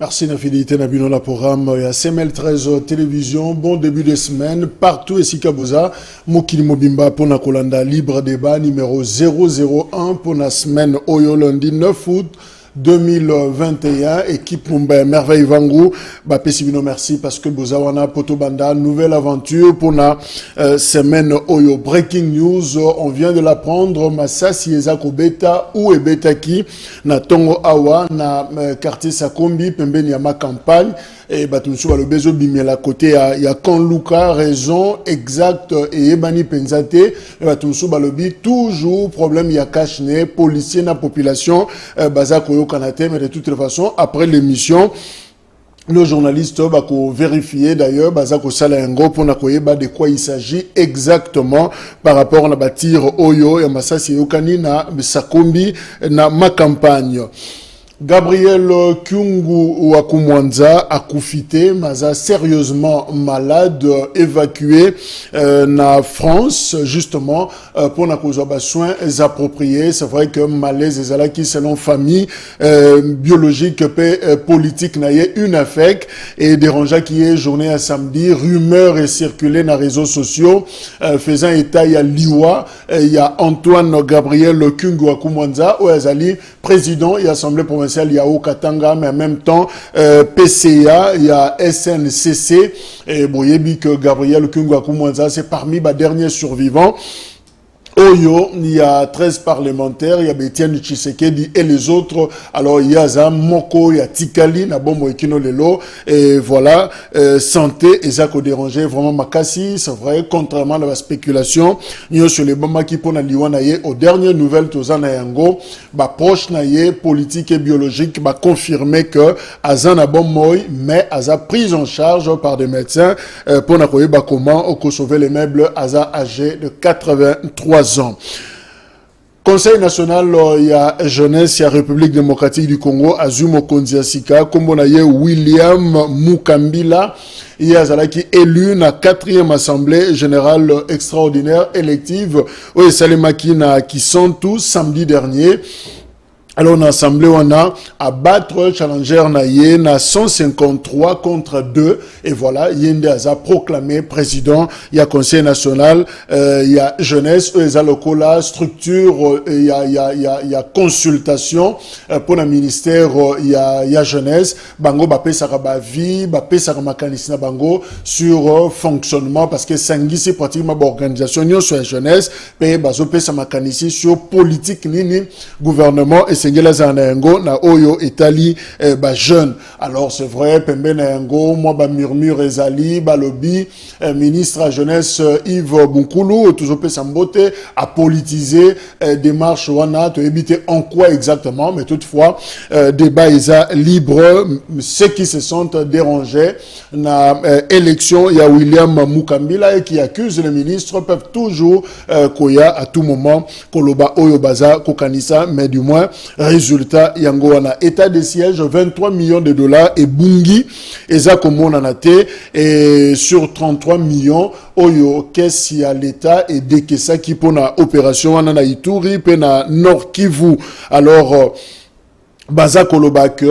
Merci de la fidélité dans le programme. Il y a CML13 télévision. Bon début de semaine. Partout ici Kabuza. Mokili Mobimba pour la Kolanda. Libre débat numéro 001 pour la semaine Oyo lundi 9 août. 2021, équipe Mumbai Merveille Vangou, Pesibino merci parce que Bozawana Potobanda, nouvelle aventure pour la semaine Oyo. Breaking news, on vient de l'apprendre, Masasi Ezako Beta ou Ebeta qui, na Tongo Awa, na quartier Sakombi, Pembeni Yama campagne, et Batunsu le bezo bimela côté, il y a Konluka, raison exacte et Ebani Penzate, et Batunsu Balobi, toujours problème, il y a Kachne, policier, na population, Bazako Kanate, mais de toute façon, après l'émission, le journaliste va vérifier d'ailleurs Bazako Salengo pour de quoi il s'agit exactement par rapport à la bâtir Oyo et Masasi Yokani na Sakombi na ma campagne. Gabriel Kyungu Wakumwanza a koufité, maza sérieusement malade, évacué na France, justement, pour na cause soins appropriés. C'est vrai que malaise et zalaki selon famille biologique et politique n'a une affect et dérangeant qui est journée à samedi, rumeurs et circulées dans les réseaux sociaux, faisant état, il y a Liwa, il y a Antoine Gabriel Kyungu Wakumwanza, ou Azali, président et assemblée provinciale. Il y a Okatanga, mais en même temps, PCA, il y a SNCC, et Boyebi que Gabriel Kyungu Wakumwanza, c'est parmi les derniers survivants. Oyo, il y a 13 parlementaires, il y a Etienne Tshisekedi et les autres. Alors, il y a Zam, Moko, il y a Tikali, Nabombo Ekino Lelo. Et voilà, santé, et ça qu'on dérangeait vraiment Makassi. C'est vrai, contrairement à la spéculation, il y a sur les bombes qui pona liwanaye, aux dernières nouvelles, Tozana Yango, proche naye, politique et biologique, confirmer que Azan a bon moy, mais Aza prise en charge par des médecins, pour n'akoye, comment, on sauver les meubles, Aza âgé de 83 ans. Conseil national, il y a jeunesse, il y a République démocratique du Congo, Azumo Konziasika, Kombonaye William Mukambila, il y a Zalaki élu na 4e assemblée générale extraordinaire élective, où Salemakina qui sont tous samedi dernier. Alors, en assemblée, on a à battre Challenger Naye, na 153 contre 2. Et voilà, Yende a proclamé président. Il y a Conseil national, il y a jeunesse, il y a locola, structure, il y a consultation pour le ministère, il y a jeunesse. Bango, bapé saraba vie, bapé sarama kanisina bango sur fonctionnement parce que Sangisi pratiquement organisation sur la jeunesse, paye bazo pe samakanisi sur politique nini, gouvernement et Sengela Zanengo na Oyo Italie jeune. Alors c'est vrai Pembe Nango moi murmure ezali balobi ministre à jeunesse Yves Bunkulu toujours pe sambote a politisé démarche wana to éviter en quoi exactement mais toutefois débat isa libre ceux qui se sentent dérangés na élection il y a William Mukambila et qui accuse les ministres peuvent toujours koya à tout moment koloba Oyo baza kokanisa mais du moins résultat yangoana état de siège 23 millions de dollars et bungi eza komonanate et sur 33 millions oyo kesi ya l'état et dekesa ki pona opération wana na Ituri pe na Nord Kivu alors baza kolobake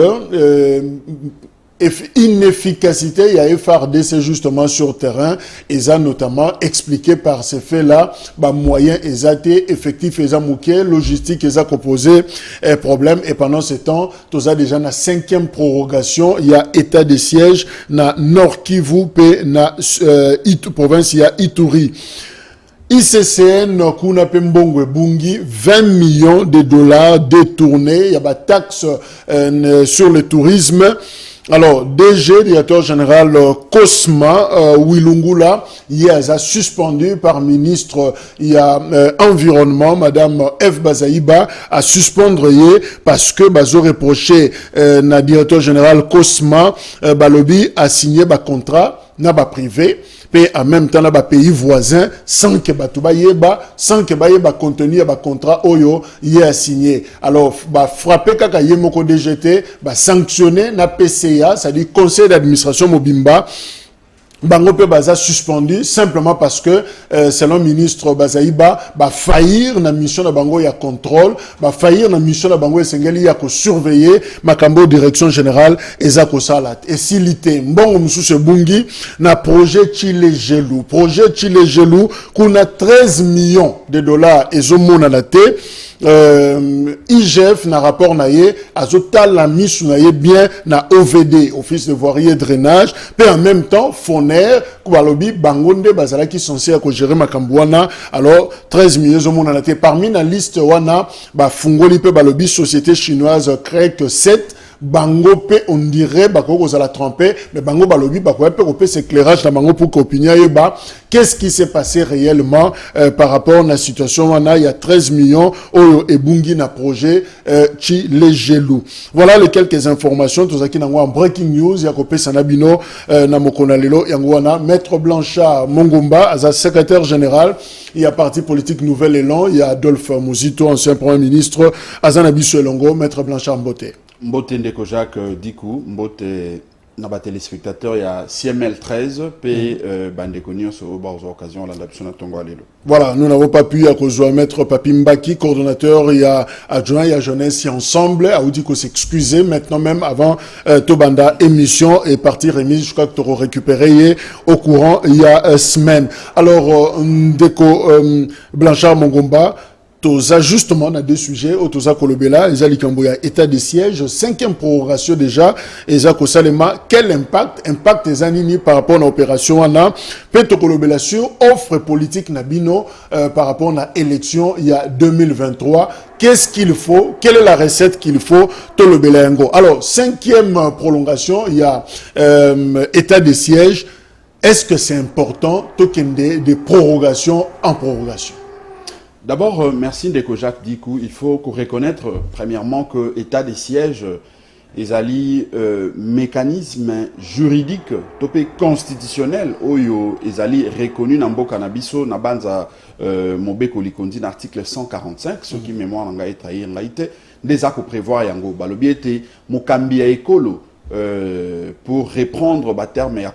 inefficacité, il y a FRDC justement sur terrain, et ça notamment expliqué par ces faits-là, moyens exactés, effectifs et mouqués, logistique et ça composé, problème, et pendant ce temps, tout ça déjà na 5e prorogation, il y a état de siège, na Nord Kivu, pe na province, il y a Ituri. ICCN, Kuna Pembongwe Bungi, 20 millions de dollars détournés, il y a des taxes sur le tourisme. Alors, DG, directeur général Cosma, Wilungula, il a suspendu par ministre, il y a environnement, Madame F. Bazaïba, à suspendre parce que Bazo reproché, na directeur général Cosma, Balobi a signé un contrat, n'a pas privé, et en même temps, là, pays voisin, sans que sans que contenu, contrat Oyo, y a signé. Alors, frapper kaka yemoko DGT, sanctionner na PCA, c'est-à-dire Conseil d'administration Mobimba, Bango pe baza suspendu simplement parce que selon ministre Bazaïba ba faillir na mission na bango ya contrôle, ba faillir na mission na bango esengeli ya ko surveiller makambo direction générale ezako salat. Et silité mbongo mususu bungi na projet Chile Gelou kuna 13 millions de dollars ezomona na te. IGF na rapport na ye azotal la mise na ye bien na OVD, Office de voirie et drainage, puis en même temps Foner kubalobi bangonde bazala qui censé à gérer makambouana. Alors 13 millions de monde parmi la liste wana ba fungoli pe balobi société chinoise CREC 7 bango pe on dirait bako za la tromper mais bango balobi bako pe ko pe éclairage na bango pour qu'opinion yeba qu'est-ce qui s'est passé réellement par rapport à la situation wana il y a 13 millions oyo ebungi na projet Chile Gelou. Voilà les quelques informations tozaki nango en breaking news ya ko pe sanabino na mokona lelo yango wana Maître Blanchard Mongomba as secrétaire général. Il y a parti politique Nouvel Élan, il y a Adolphe Mouzito, ancien premier ministre, Azanabiso Elongo, Maître Blanchard Mbote. Mbote Ndeko Jacques Dikou, Mbote Naba téléspectateur, il y a CML 13, P. Bandeko Nyonso, au bord occasion, la l'adoption de Tongo Alelo. Voilà, nous n'avons pas pu, à cause de Maître Papi Mbaki, coordonnateur, il y a adjoint, il y a jeunesse, il y a ensemble, à dit qu'on s'excusait maintenant même avant Tobanda émission et partie remise, je crois que tu auras récupéré au courant il y a semaine. Alors, Ndeko Blanchard Mongomba, tous ajustements dans deux sujets, Otoza Kolobela, Ezali Kamboya, état de siège, 5e prorogation déjà, Ezako Salema, quel impact les animés par rapport à l'opération Anna, Peto Kolobela sur offre politique Nabino par rapport à l'élection il y a 2023. Qu'est-ce qu'il faut? Quelle est la recette qu'il faut? Tolobela Ngo. Alors, 5e prolongation, il y a état de siège. Est-ce que c'est important, token des prorogations en prorogation? D'abord, merci Ndeko Jacques Dikou. Il faut reconnaître, premièrement, que l'état des sièges, les alliés mécanisme juridique, topé constitutionnel, oyo, les alliés reconnus dans le Canabiso, na banza Mobeko Likondi, l'article 145, ce qui mémoire en gaïta et en gaïté, des actes prévoient yango. Balobiete, Mokambia Ekolo, pour reprendre terme et à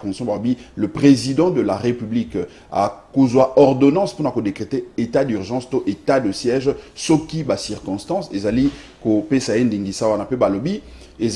le président de la République a causé ordonnance pour décréter état d'urgence ou état de siège ce qui ba circonstance et ali ko pesa ndingisa wana pe balobi et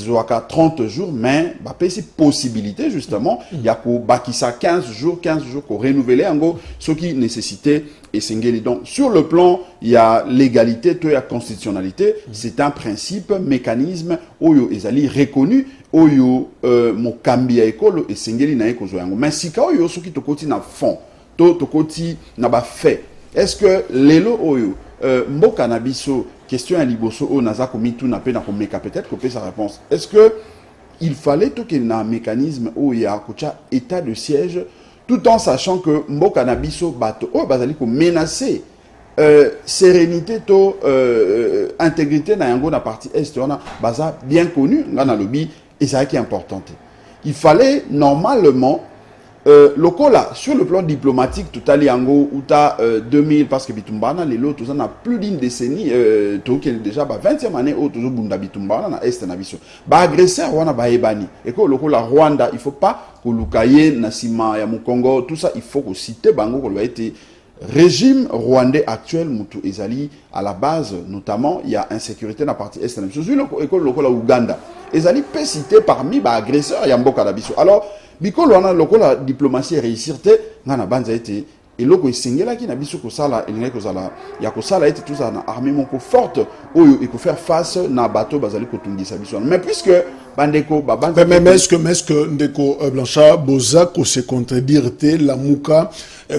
30 jours mais ba pesi possibilité justement il y a ko bakisa 15 jours ko renouveler en gros ce qui nécessitait et singeli. Donc sur le plan il y a légalité to ya constitutionnalité, c'est un principe mécanisme oyo ezali reconnu oyo mokambi ya ekolo et singeli na eko zoyango mais sika oyo soki tokoti na fond to tokoti na ba fait est-ce que lelo oyo mboka na biso question ya liboso o naza komitu na pe na komeka peut-être ko pe sa réponse est-ce que il fallait to que na mécanisme oyo ya kocha état de siège tout en sachant que mboka na biso bato o bazali ko menacer sérénité to intégrité na yango na partie est on a baza bien connu ngana lobby et c'est ça qui est important. Il fallait normalement lokola sur le plan diplomatique tout à l'ango ou ta 2000 parce que bitumbana les lots tout ça n'a plus d'une décennie tout qui est déjà 20e année au toujours bunda bitumbana na est na biso ba agresseur wana ba ebani et que lokola Rwanda il faut pas que lukaye na sima ya Congo tout ça il faut que citer bango ko a été régime rwandais actuel mutu ezali à la base notamment il y a insécurité dans la partie est na biso sur l'école lokola Uganda ezali pe cité parmi ba agresseurs ya mboka na biso alors bikolo wana lokola diplomatie réussir te ngana banza été et loko isengela ki na biso ko sala elinga ko sala ya ko sala été tout ça na armée moko forte oyo et ko faire face na bateau bazali ko tungisa biso mais puisque bandeko babanza mais est-ce que Ndeko Blanchard boza ko se contredire te la muka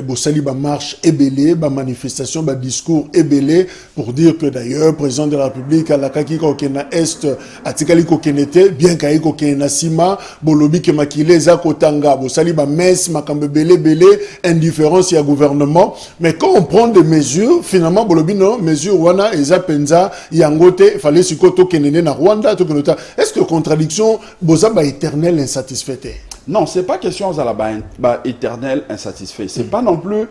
bosali ba marche ebelé ba manifestation ba discours ebelé pour dire que d'ailleurs président de la République à la kaki ko kena est atikali ko kenete bien kai ko kena sima bolobi ke makile za kotanga bosali ba messe makambe belé indifférence ya gouvernement mais quand on prend des mesures finalement bolobi non mesures wana eza penza yangote fallait sikoto kenene na Rwanda to kenota est-ce que contradiction boza ba éternel insatisfait? Non, c'est pas question aux éternel insatisfait. C'est pas non plus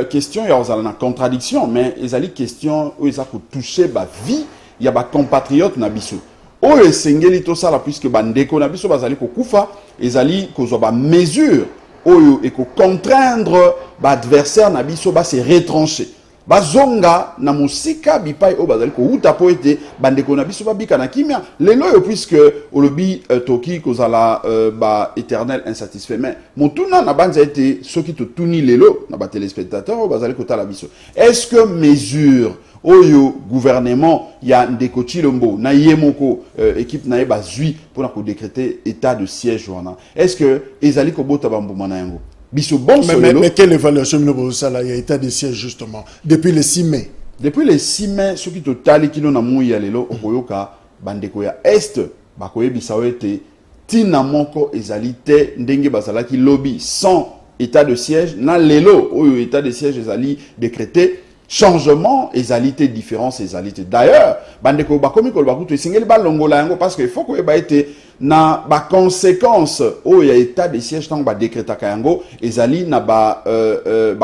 question aux la contradiction, mais ils ont question où ils ont touché ba vie, il y a ba compatriotes na biso. O esengeli to ça là puisque bandeko na biso bazali ko kufa, ils ali ko zo ba mesure oyo et contraindre l'adversaire na biso ba se retrancher. Bazonga na musika bipai o bazali ko uta po ete bandeko na biso babika na kimia lelo yo puisque olobi toki kozala ba éternel insatisfait mais mutuna na banza ete soki to tuni lelo na ba téléspectateurs o bazali ko tala biso est-ce que mesure oyo gouvernement ya ndeko Chilombo na yemoko équipe na ba zui pour na ko décréter état de siège wana est-ce que ezali ko bota bambuma na yango? Mais quelle évaluation il y a état de siège justement depuis le 6 mai? Depuis le 6 mai, ce qui totali kilo na mouya lelo okoyoka bandeko ya est bakoye bisawete tina moko ezalité ndenge bazala ki lobby sans état de siège na lelo oyo état de siège ezali décrété changement ezalité différence ezalité. D'ailleurs bandeko bakomi ko bakuto singeli balongola yango parce que il faut ko ba été na ba conséquence o ya état de siège tant ba décréta yango ezali na ba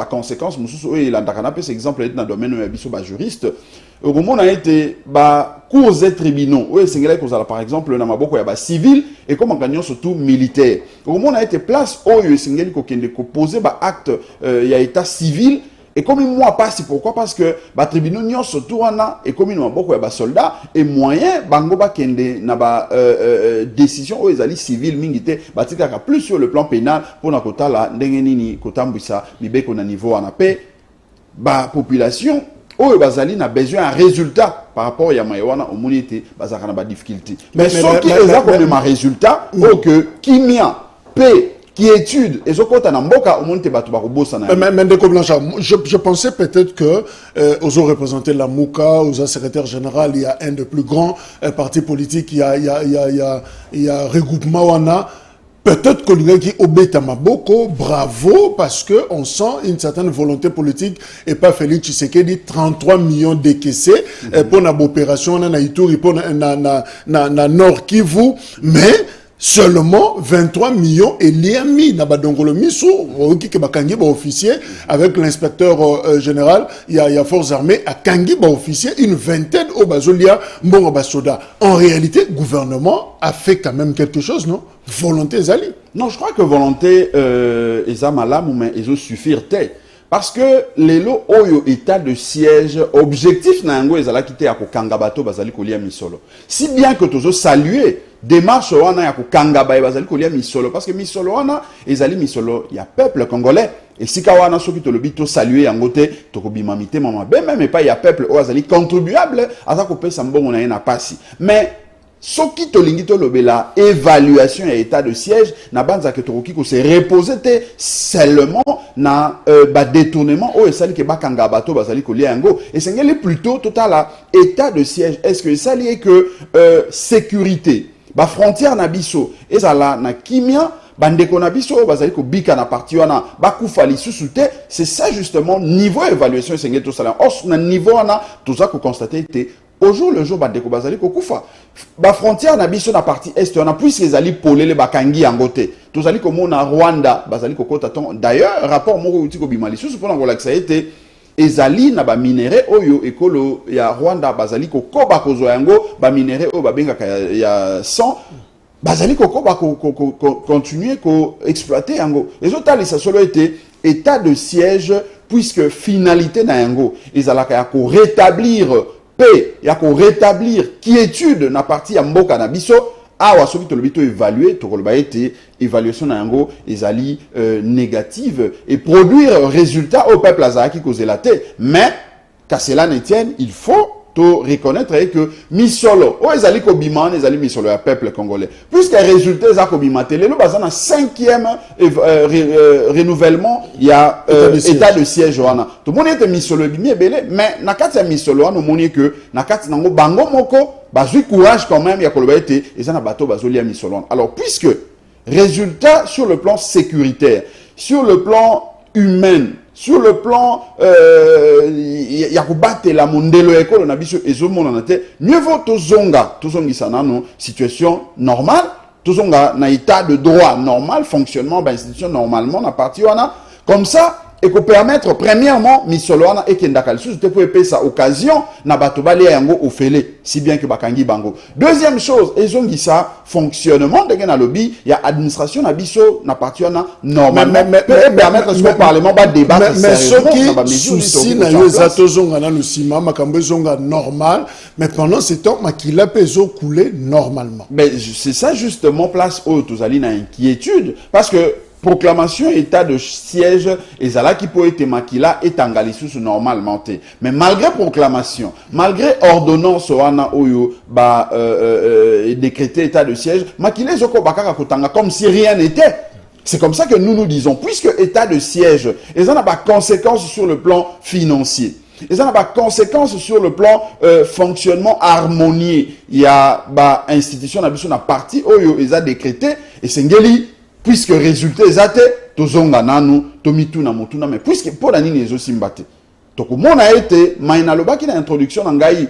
conséquence mususu o ilandaka na pese exemple na domaine ya biso ba juriste au moment a été ba cours et tribunaux o singela ko par exemple na maboko ya ba civil et comme en surtout militaire au moment a été place o yo singeli ko kende ko poser ba acte ya état civil. Et comme moi passe pourquoi parce que ba tribunaux nyon surtout wana et comme nous beaucoup ba soldats et moyen bango ba kende na ba décision o ezali civil mingité batika ka plus sur le plan pénal pour na kota la ndenge nini kotambisa mibeko na niveau wana pe ba population o bazali na besoin un résultat par rapport ya maïwana au monité bazaka na ba difficulté mais ce qui est comme ma résultat o que kimia pe qui étude et zokota na mboka au monde batu ba kobosa na. Mais Ndeko Blanchard, je pensais peut-être que aux représentants de la Mouka, aux secrétaire général, il y a un des plus grands partis politiques, il y a regroupement wana. Peut-être que le qui obéit à Maboko, bravo, parce que on sent une certaine volonté politique et pas Félix Tshisekedi 33 millions décaissés pour une opération na Ituri pour na Nord Kivu, mais seulement 23 millions et liami na badongolo misu qui ke bakangi ba officier avec l'inspecteur général il y a forces armées à kangi ba officier une vingtaine au bazolia mbongo basoda. En réalité gouvernement a fait quand même quelque chose, non? Volonté zali. Non, je crois que volonté eza malamu mais ezo suffire te. Parce que les lots oyo état de siège objectif na yango ezala kité ya kokanga bato bazali kolia misolo. Si bien que tozo saluer démarche wana ya kokanga ba bazali kolia misolo parce que misolo wana ezali misolo ya peuple congolais et sika wana soki to lobi to saluer yango te to kobima mite mama be même pas ya peuple o azali contribuable asa ko pesa mbongo na yena pasi mais soki to lingi to lobela évaluation et état de siège na banza ke tokoki ko se reposer te seulement na ba détournement o esali ke bakanga bato bazali kolia yango et sengeli plutôt total état de siège est-ce que ça lié que sécurité ba frontière na biso ezala na kimia bandeko na biso bazali ko bika na parti wana bakufa lisusu te c'est ça justement niveau évaluation sengeli to sala os na niveau wana toza ko constater te au jour le jour bandeko bazali ko kufa ba frontière na biso na partie est on a plus les ali polele bakangi yango te tozali ko mona Rwanda bazali ko kota ton d'ailleurs rapport moko uti ko bimali lisusu pona ko lakisa ete ezali na ba minéraux oyo ekolo ya Rwanda bazali ko koba kozo yango ba minéraux oyo babengaka ya sang bazali ko koba continuer ko exploiter yango ezotalisa solo ete état de siège puisque finalité na yango ezalaka ya ko rétablir paix ya ko rétablir quiétude na partie ya mboka na biso awa soki to lobito évaluer to koloba ete évaluation na yango ezali négative et produire résultat au peuple azaki kozela te mais qu'à cela ne tienne il faut to reconnaître que misolo o ezali ko bima ezali misolo ya peuple congolais puisque résultat za ko bima te lelo bazana 5e renouvellement il y a état de siège wana to moni ete misolo bimi belé mais na kati ya misolo wana moni que na kati nango bango moko bazui courage quand même ya koloba ete ezana bato bazolia misolo alors puisque résultat sur le plan sécuritaire sur le plan humain sur le plan ya kubate la mondelo ekolo na biso ezomona na te mieux vaut tozongisa nano situation normale tozonga na état de droit normal fonctionnement ba institution normalement na parti wana comme ça et que permettre premièrement misoloana et kendaka lisusu te pour sa occasion na bato balia yango ofele si bien que bakangi bango. Deuxième chose, ezongi ça fonctionnement de na lobby, il y a administration na biso na parti wana normalement peut permettre ce que parlement va débattre sérieusement mais souci na yo zato zonga na lusima makambo zonga normal mais pendant ce temps makila pezo couler normalement. Mais c'est ça justement place où tous allez na inquiétude parce que proclamation état de siège et ça là qui peut être makila est engalissus normalement. Mais malgré proclamation, malgré ordonnance wana oyo ba décréter état de siège, makila zoko bakaka kotanga comme si rien n'était. C'est comme ça que nous disons puisque état de siège et ça n'a pas conséquences sur le plan financier. Et ça n'a pas conséquences sur le plan fonctionnement harmonieux. Il y a bah institution na biso na parti oyo ils a décrété et sengeli puisque résultat ezate tozonga nanu tomitu na mutuna mais puisque pour la nini ezo simbate donc mon a été maina lobaki na introduction na ngai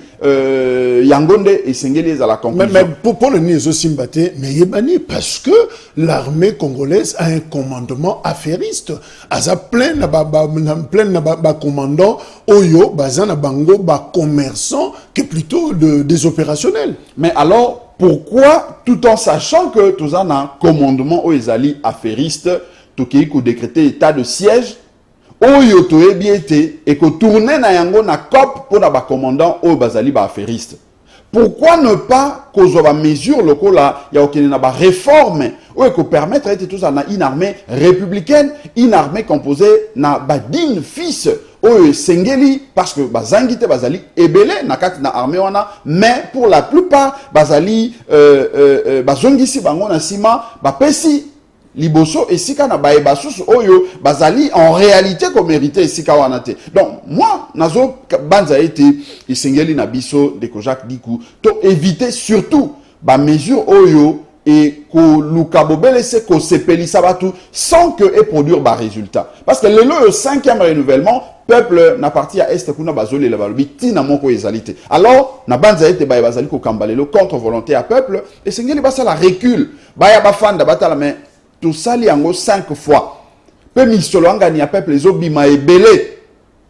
yangonde et sengeli à la conclusion mais pour le nini ezo simbate mais yebani parce que l'armée congolaise a un commandement affairiste aza plein na ba commandant oyo bazana bango ba commerçant que plutôt des opérationnels. Mais alors pourquoi, tout en sachant que tout ça un commandement aux ezali affairiste, tout qui est décrété état de siège, oyo to ebiete et que tourner na yango na COP pour na ba commandant au bazali ba affairiste. Pourquoi ne pas cause ba mesure loko là ya okene na ba réforme ou que permettre être tout ça na une armée républicaine, une armée composée na ba digne fils oyo sengeli parce que bazangi te bazali ebele na kati na armée wana mais pour la plupart bazali bazongisi bango na sima bapesi liboso esika na baye basusu oyo bazali en réalité ko mérité esika wana te. Donc moi nazo banza été esengeli na biso de ko Jacques Dikou to éviter surtout ba mesure oyo et ko lukabobele se ko sepelisa batu sans que et produire ba résultat parce que le 5e renouvellement peuple na parti à est kuna bazoli la balobi tina moko ezalité alors na banza ete ba bazali ko kambalelo contre volonté à peuple et sengeli ba ça la recul ba ya bafanda batala mais tout ça li yango 5 fois peu misolo ngani ya peuple ezobima ebele.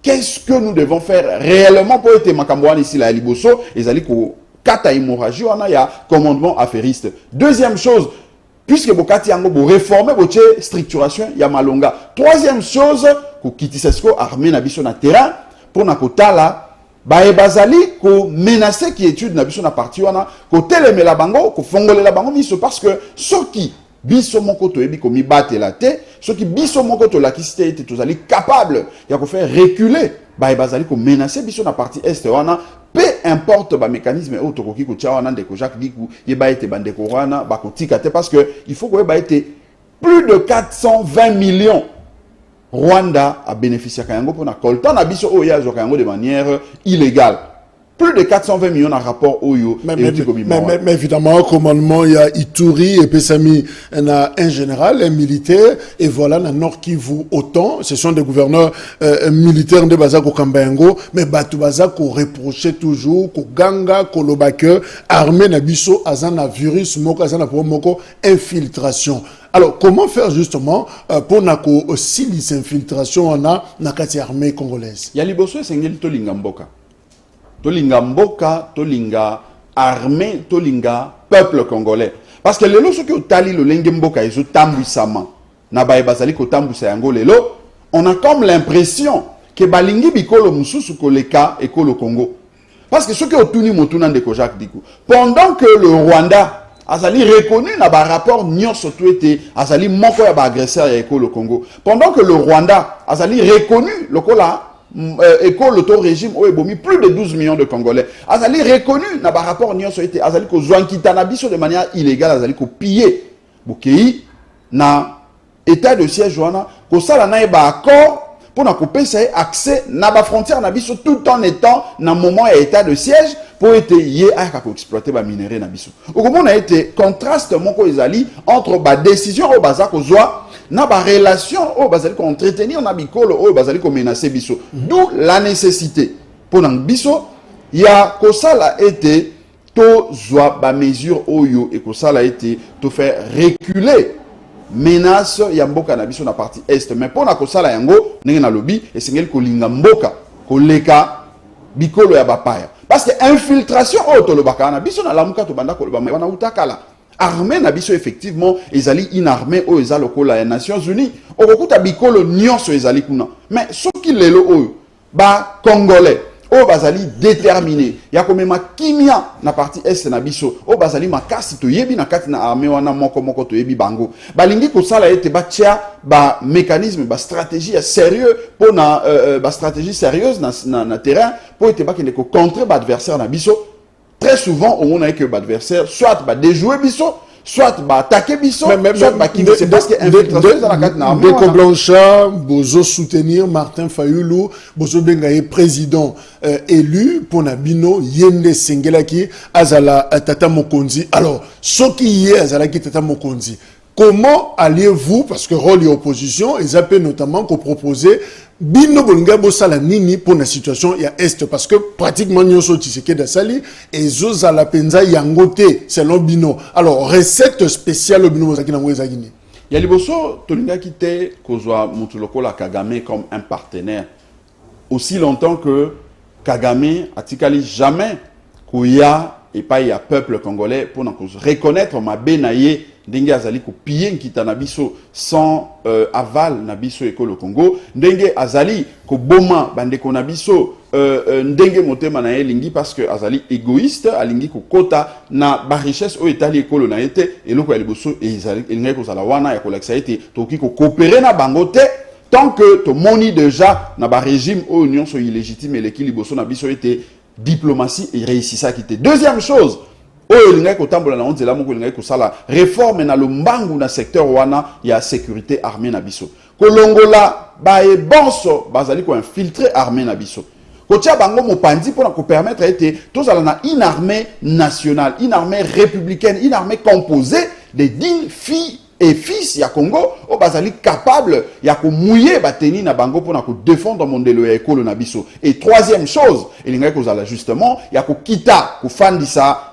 Qu'est-ce que nous devons faire réellement pour être makambo wana ici la liboso ezali ko kata hémorragie wana ya commandement affairiste. Deuxième chose, puisque bokati yango bo réformer boche structuration ya malonga. Troisième chose, ko kitisesko armée na biso na terrain pour na kotala ba bazali ko menacer qui étude na biso na parti wana ko telemela bango ko fongolela bango miso parce que soki biso moko toyebi ko mibatela te soki biso moko to lakisite ete tozali capable ya ko faire reculer ba bazali ko menacer biso na parti est wana. Peu importe ba mécanisme au tokoki ko tia wana ndeko Jacques Dikou yeba ete bandeko wana ba kotika te parce que il faut ko yeba ete plus de 420 millions Rwanda a bénéficié kango pour na kolta na biso oya zo kango de manière illégale. Plus de 420 millions en rapport au yo. Mais évidemment, au commandement, il y a Ituri et Pesami, il y a un général, un militaire, et voilà, dans Nord Kivu, autant, ce sont des gouverneurs militaires de Bazako Kambayango, mais Batu Bazako reprochait toujours, ko Ganga, ko Lobake, armée Nabiso, Azana virus, Moko, Azana Moko, infiltration. Alors, comment faire justement pour nako aussi les infiltrations on a dans la armée congolaise? Il y a liboso sengeli to lingamboka. Tolinga mboka, tolinga armée, tolinga peuple congolais. Parce que lelo soki otali le lenge mboka ezo tambwisama na baye bazali ko tambwisa yango lelo, on a comme l'impression que balingi bikolo mususu koleka ekolo Congo. Parce que soki otuni motuna ndeko Jacques Dikou, pendant que le Rwanda azali reconnu na ba rapport nyonso tout été azali moko ya ba agresseur ya ekolo Congo. Pendant que le Rwanda azali reconnu lokola école auto-régime où ebomi plus de 12 millions de Congolais. Azali reconnu na ba rapport nyonso été azali ko zwankitana biso de manière illégale azali ko piller bokei na état de siège wana ko sala na ba accord pour na ko pesa accès na ba frontière na biso tout en étant na moment et état de siège pour être yé à ko exploiter ba minerai na biso. Okomona a été contraste moko ezali entre ba décision au bazako zwa na ba relation au bazali ko entretenir na bikolo au bazali ko menacer biso. D'où la nécessité pour na biso ya ko sala été to zwa ba mesure oyo et ko sala été to faire reculer menace ya mboka na biso na partie est mais pour na kosala yango ndenge na lobby esengeli kolinga mboka koleka bikolo ya bapaya parce que infiltration tolobaka na biso na lamuka to banda koloba wana utakala armée na biso effectivement ezali une armée o ezali lokola ya Nations Unies okokuta bikolo nyonso ezali kuna mais soki lelo oyo ba congolais o bazali déterminé ya komema kimia na partie est na biso o bazali makasi to yebi na kati na armée wana moko to yebi bango balingi ko sala ete ba tia ba mécanisme ba stratégie sérieux pour na ba stratégie sérieuse na terrain pour ete ba kende ko contrer ba adversaire na biso. Très souvent on a que ba adversaire soit ba déjouer biso soit ba attaquer biso soit ba qui c'est parce que infiltration dans la carte na armée de Blanchard bozo soutenir Martin Fayulu bozo bengaye président élu pour na bino yende sengelaki azala tata mokonzi alors ce qui est azala ki tata mokonzi comment alliez-vous parce que rôle et opposition ils appellent notamment qu'on proposer bino bolinga bosala nini pour la situation ya est parce que pratiquement nyonso Tshisekedi sali et zoza la penza yangote selon bino alors recette spéciale bino bozaki na ngweza gini ya liboso tolinga kite kozwa mutu lokola Kagame comme un partenaire aussi longtemps que Kagame atikali jamais kuya et pas il y a peuple congolais pour nous reconnaître ma benaye ndenge azali ko piller nkita na biso sans aval na biso ekolo Congo ndenge azali ko boma bandeko na biso ndenge motema na elingi parce que azali égoïste alingi ko kota na ba richesse o etali ekolo na ete eloko ya liboso ezali elingi ko sala wana ya kolakisa ete toki ko coopérer na bango te tant que to moni déjà na ba régime o union so illégitime et liboso na biso ete diplomatie et réussit ça qui était. Deuxième chose, réforme na lombangu na secteur wana ya sécurité armée na biso. Kolongola ba e bonso bazali ko infiltrer armée na biso. Kotia bango mopandi pour nous permettre ete tozala na une armée nationale, une armée républicaine, une armée composée de 10 filles et fils ya Congo o bazali capable ya ko mouiller bateni na bango pour na ko défendre mondelo ya ekolo na biso. Et troisième chose, elinga ko zala justement ya ko kita ko fandisa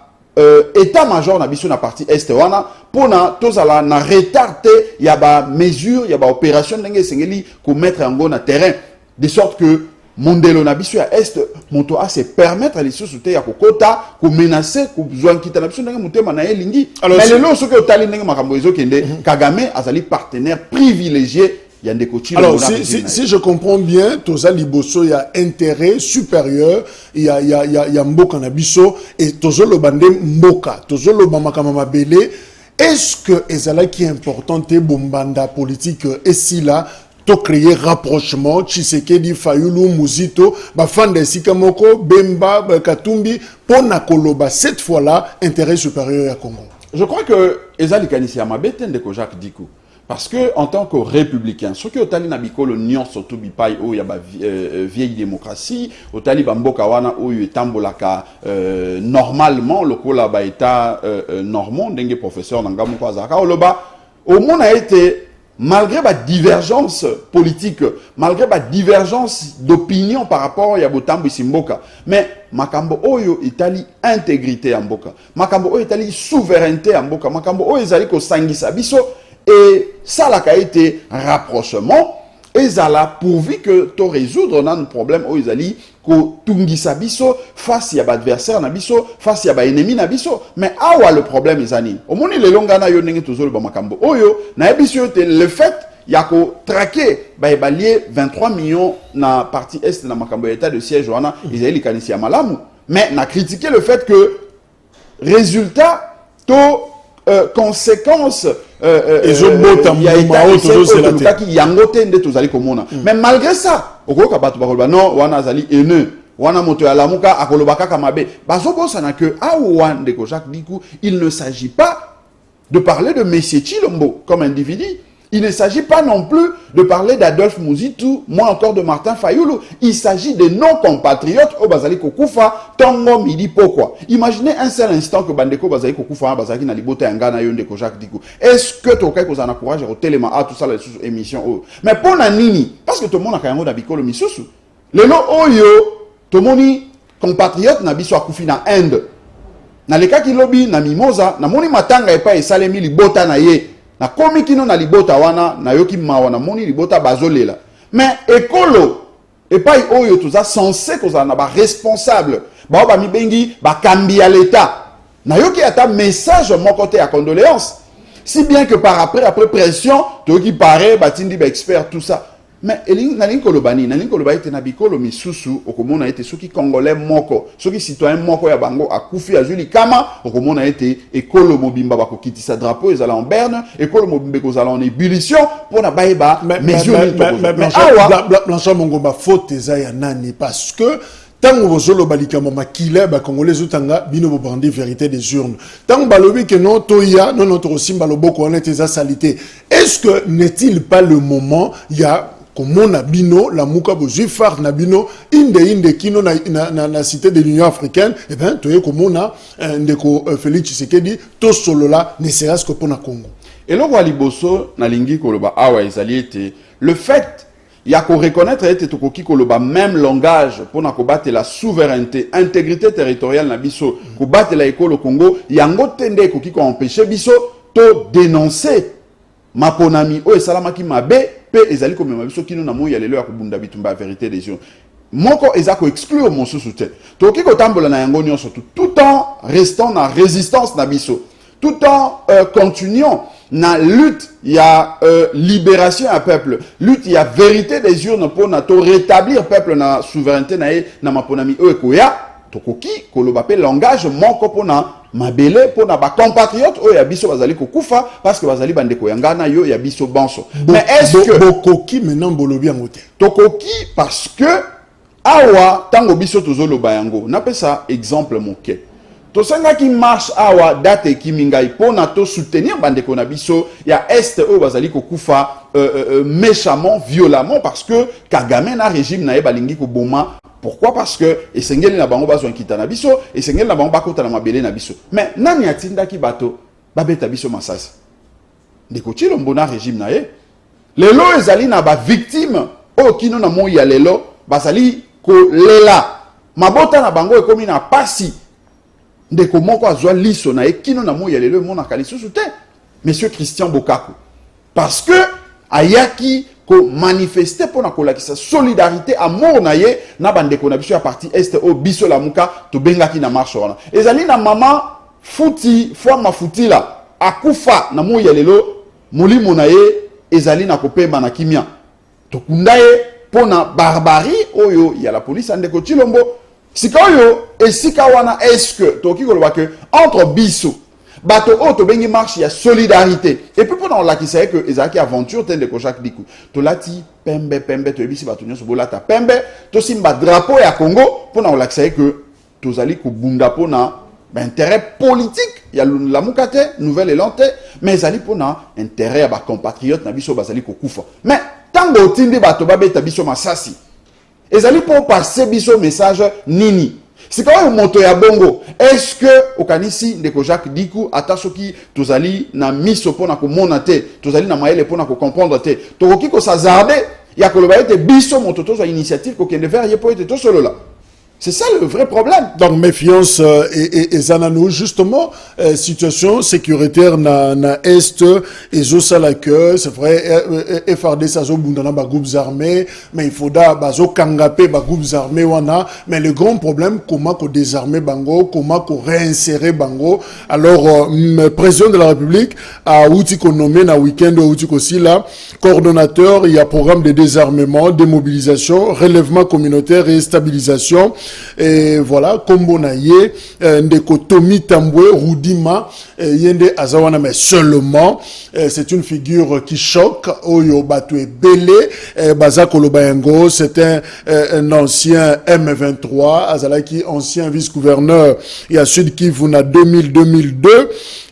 état-major na biso na partie est wana pour na tozala na retarder ya ba mesure ya ba opération ndenge sengeli ko mettre yango na terrain de sorte que mondelo na biso ya est moto a se permettre à lisusu te ya kokota ko menacer ko zwa nkita na biso ndenge mutema na elingi mais lelo soki otali ndenge makambo ezokende Kagame azali partenaire privilégié. Alors, si je comprends bien, Toza Liboso, il y a intérêt supérieur, il y a Mboka Nabiso, et Tozo le Bande Mboka, Tozo le Bamakamama Bele. Est-ce que Ezala qui est important, te bombanda politique, et si là, to créer rapprochement, Tshisekedi, Fayulu, Muzito, Bafande Sikamoko, Bemba, Katumbi, Ponakoloba, cette fois-là, intérêt supérieur à Congo. Je crois que Ezali Kanisiama Beten de Kojak Dikou. Parce que en tant que républicain, ce qui est au tali nabiko le nion surtout bipai où il y a vieille démocratie, au tali bamboka wana où il tambolaka normalement le kola ba état normand dengue professeur nangamu kwa zaka oloba au monde a été malgré la divergence politique, malgré la divergence d'opinion par rapport à Botambo Simboka, mais Makambo Oyo Italie intégrité en Boka, Makambo Oyo Italie souveraineté en Boka, Makambo Oyo Italie ko sangisa biso. Et ça a été rapprochement et ça a pourvu que tu résoudre un problème aux Isali que tungisa biso face à l'adversaire na biso face à l'ennemi na biso mais awa le problème ezani au moni le longana yo ndenge tozolo ba makambo oyo na biso le fait ya ko traquer ba balier 23 millions na partie est na makambo état de siège wana Isali kanisi ya malamu mais na critiquer le fait que résultat to conséquences mais malgré ça non wana azali haineux wana moto ya lamuka akolobaka kamabe bazobosa na que awan de Jacques Dikou il ne s'agit pas de parler de Monsieur Chilombo comme individu. Il ne s'agit pas non plus de parler d'Adolphe Muzitu, moi encore de Martin Fayulu. Il s'agit de nos compatriotes au Bazali Kokufa, Tongo Midi pourquoi. Imaginez un seul instant que Bandeko Bazali Kokufa, Bazali Nalibote Angana Yonde Jacques Dikou. Est-ce que tu as un encourage au téléma à tout ça, les émissions? Mais pour la Nini, parce que tout le monde a quand même d'habiter le Misusu. Le nom Oyo, tout le monde compatriote n'a pas Koufi dans Inde. Na le cas qui lobby, na Mimosa, na moni matanga et pas et salemi li bota na ye. na komi kino na libota wana na yoki mawana moni libota bazolela mais ekolo et pas oyo toza censé kozala na ba responsable ba ba mibengi ba kambi ya l'état na yoki ata message mon côté à condoléances si bien que par après pression toki paré batindi ba expert tout ça mais nalingi kolobani nalingi koloba ete na bikolo misusu okomona ete soki congolais moko soki citoyen moko ya bango akufi azuli kama okomona ete ekolo mobimba bakokitisa drapeau ezala en berne ekolo mobimba kozala en ébullition pona bayeba mesure mais Blanchard Mongomba faute eza ya nani parce que tango bozolo balikama makile ba congolais zotanga bino bobandi vérité des urnes tango balobi que non toya non notre simba loboko on était salité est-ce que n'est-il pas le moment il y a comme on a bino la muka bozui phare na bino inde kino na cité de l'Union africaine et ben toye comme on a ndeko Félix Tshisekedi to solo là ne serait-ce que pour na Congo et lo wa liboso na lingi koloba awa ezali ete le fait il y a qu'on reconnaître ete tokoki koloba même langage pour na kobattre la souveraineté intégrité territoriale na biso kobattre la ekolo Congo yango tende koki ko empêcher biso to dénoncer maponami o esalamaki mabe pe ezali komema biso kino na moya lelo ya kubunda bitumba vérité des yeux moko ezako exclure mon sous-soutien toki ko tambola na yango nyonso tout en restant na résistance na biso tout en continuant na lutte il y a libération à peuple lutte il y a vérité des urnes pour na to rétablir peuple na souveraineté na maponami o ekoya tokoki koloba pe langage moko pona mabele pona ba compatriotes o ya biso bazali kokufa parce que bazali bandeko yangana yo ya biso banso mais est-ce que bokoki maintenant bolobi yango te tokoki parce que awa tango biso tozoloba yango napesa exemple moke tosenga ki marche awa date kimingai pona to soutenir bandeko na biso ya est o bazali kokufa méchamment violemment parce que Kagame na régime na ye balingi ko boma. Pourquoi? Parce que esengeli na bango bazo nkita na biso, esengeli na bango bakota na mabele na biso. Mais nani atinda ki bato babeta biso masasi. Ndeko Tshilombo na régime na ye. Lelo ezali na ba victime o kino na mo ya lelo bazali ko lela. Mabota na bango ekomi na pasi. Ndeko moko azwa liso na ye kino na mo ya lelo mona kalisusu te. Monsieur Christian Bokako. Parce que ayaki ko manifester pour na kolakisa solidarité amour na ye na bandeko na biso ya parti est o biso la muka to bengaki na marche wana ezali na mama futi fois mafuti la akufa na mo ya lelo molimo na ye ezali na kopema na kimia to kunda ye pona barbarie oyo ya la police andeko Tshilombo sika oyo esika wana est-ce que toki koloba que entre biso bato o to bengi marche ya solidarité et puis pendant la qui sait que ezaki aventure tende ko Jacques Dikou to lati pembe to ebisi bato nyonso bolata pembe to simba drapeau ya Congo pendant la qui sait que to zali ko bunda pona intérêt politique ya la mukate nouvelle élante mais zali pona intérêt ya ba compatriotes na biso bazali ko kufa mais tango tindi bato babeta biso masasi ezali pour passer biso message nini. C'est quand même moto ya bongo. Est-ce que au kanisi ndeko Jacques Dikou atasoki tozali na miso pona ko monate, tozali na maele pona ko comprendre te. Tokoki ko sazarde ya koloba ete biso moto tozo initiative ko kende vers ye po ete to solo là. C'est ça le vrai problème. Donc méfiance et zanano justement situation sécuritaire na est et zosala que c'est vrai FRD ça zo bundana ba groupes armés mais il faudra bazo kangape ba groupes armés wana mais le grand problème comment ko désarmer bango comment ko réinsérer bango alors président de la République a outil ko nommé na week-end outil ko si là coordonnateur il y a programme de désarmement démobilisation relèvement communautaire et stabilisation. Et voilà, Kombo Naye, Ndeko Tomi Tambwe, Roudima, Yende Azawana, mais seulement, c'est une figure qui choque, Oyo Batoué Belé, Baza Kolobayango, c'est un ancien M23, Azalaki, ancien vice-gouverneur, il y a Sud Kivu, na 2000-2002,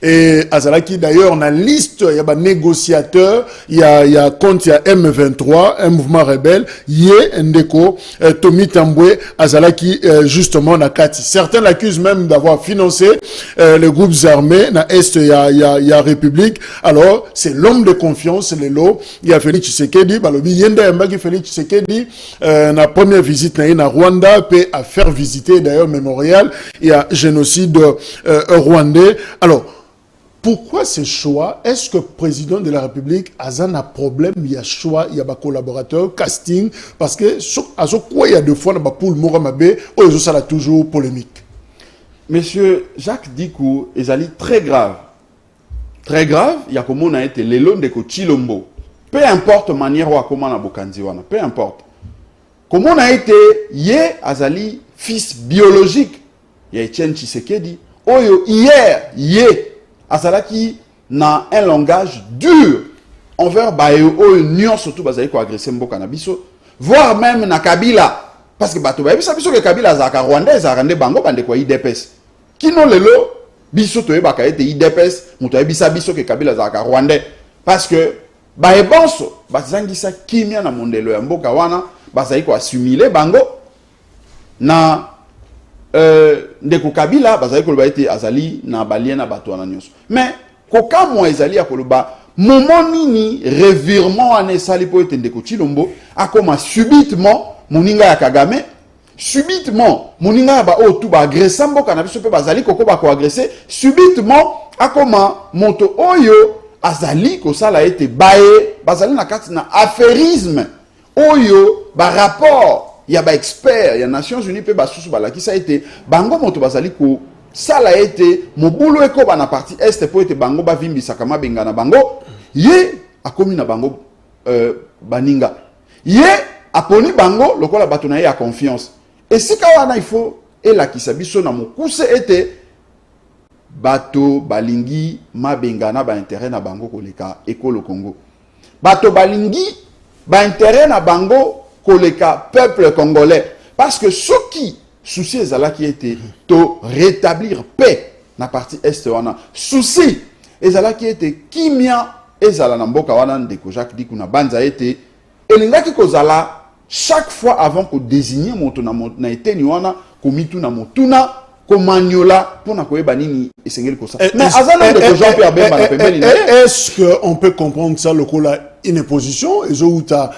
et Azalaki, d'ailleurs, on a liste, il y a des négociateurs, il y a compte, il y a M23, un mouvement rebelle, Yé, Ndeko, Tomi Tambwe, Azalaki, justement Nakati. Certains l'accusent même d'avoir financé les groupes armés na Est, il y a République. Alors, c'est l'homme de confiance, c'est le lot. Il y a Félix Tshisekedi, balobi yenda mbaki Félix Tshisekedi na première visite na Rwanda peut à faire visiter d'ailleurs mémorial, il y a génocide rwandais. Alors, Pourquoi ce choix? Est-ce que le président de la République a un problème? Il y a choix, il y a des collaborateurs, casting, parce que à ce quoi il y a deux fois dans poule Moramabé, oh ça a toujours polémique. Monsieur Jacques Dikou est allé très grave. Très grave, il y a comme on a été l'élan de Chilombo. Peu importe la manière ou comment on a bokandiwana, peu importe. Comme on a été, hier, Azali, fils biologique, il y a Etienne Tshisekedi, oyo hier, Azalaki na un langage dur envers Bayo, oyo surtout Bazali ko agresser Mboka na biso, voire même na Kabila, parce que bato ba biso que Kabila zaka Rwandais zarande bango bande ko IDPS. Kino lelo biso to yebaka ete IDPS, muto yebisa biso que Kabila zaka Rwandais, parce que bae bonso bazangisa kimia na mondelo ya Mboka wana bazali ko assimiler bango na ndeko Kabila bazali ko ete azali na baliena bato wana nyonso. Mais koka mo ezali ya koloba moment nini revirement ane sali po ete ndeko Chilombo akoma subitement moninga ya Kagame, subitement moninga ya ba o tu ba agresser Mboka na biso pe bazali koko ba ko agresser, subitement akoma moto oyo azali ko sala ete bae bazali na kati na affairisme oyo ba rapport ya ba expert ya Nations Unies pe basusu balaki ça été bango moto bazali ko sala ete mobulu eko ba na partie est po ete bango ba vimbisa kama benga na bango ye akomi na bango baninga ye aponi bango lokola bato na ye ya confiance et si kawana il faut elakisa biso na mokuse ete bato balingi mabenga na ba intérêt na bango koleka ekolo Congo, bato balingi ba intérêt na bango koleka peuple congolais, parce que ce qui souci ezala qui était to rétablir paix na partie est wana, souci ezala qui était kimia ezala na mboka wana ndeko Jacques Dikou na banza ete elingaki kozala chaque fois avant ko désigner moto na eteni wana komitu na motuna komanyola pona koyeba nini esengeli kosa. Mais azana ndeko Jean-Pierre Bemba na pembeni. Est-ce qu'on peut comprendre ça le coup là une position et je ou ta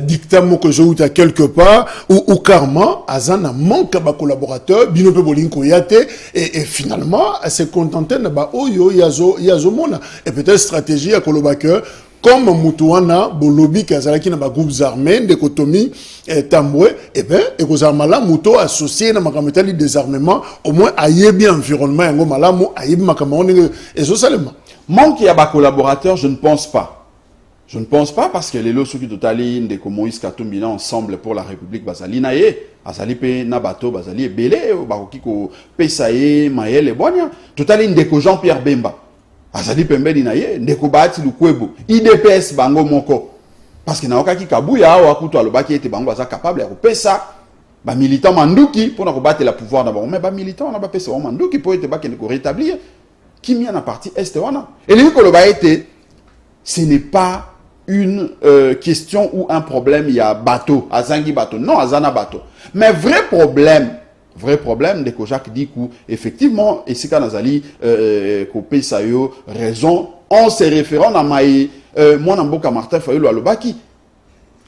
dictamen que je ou ta quelque part ou karma azana manque à collaborateur bino pe bolinko yate et finalement se contenter na ba oyo yazo mona et peut-être stratégie à kolobaker comme Moutouana, Bolobi, Kazalaki, na ba groupes armés, de Kotomi, Tamboué, et bien, et que Zarmala, Mouto associé na makametali désarmement, au moins, aïe bien environnement, et malamu, aïe makamonde, et ça, seulement. Manque à bas collaborateurs, je ne pense pas. Je ne pense pas parce que les lots qui totaline de Moïse Katumbina ensemble pour la République Bazali nae, Azali pe Nabato, Bazali et Belé, Barokiko, Pesae, Maël et Bonia, totaline de Jean-Pierre Bemba. Azali pembeni na ye ndeko bati lukwebo IDPS bango moko parce que na okaki kabuya wa kutu alobaki ete bango aza capable ya kopesa ba militant manduki pour na kobattre la pouvoir d'abord mais ba militant na ba pesa wa manduki pour ete bakende ko rétablir kimia na partie est wana et lui koloba ete ce n'est pas une question ou un problème il y a bateau azangi bateau non azana bateau mais vrai problème de Jacques Dikou, effectivement, et c'est quand Nazali, Kopé Sayo, raison, en se référant à Maï, moi, Namboka Martin Fayolo Alobaki.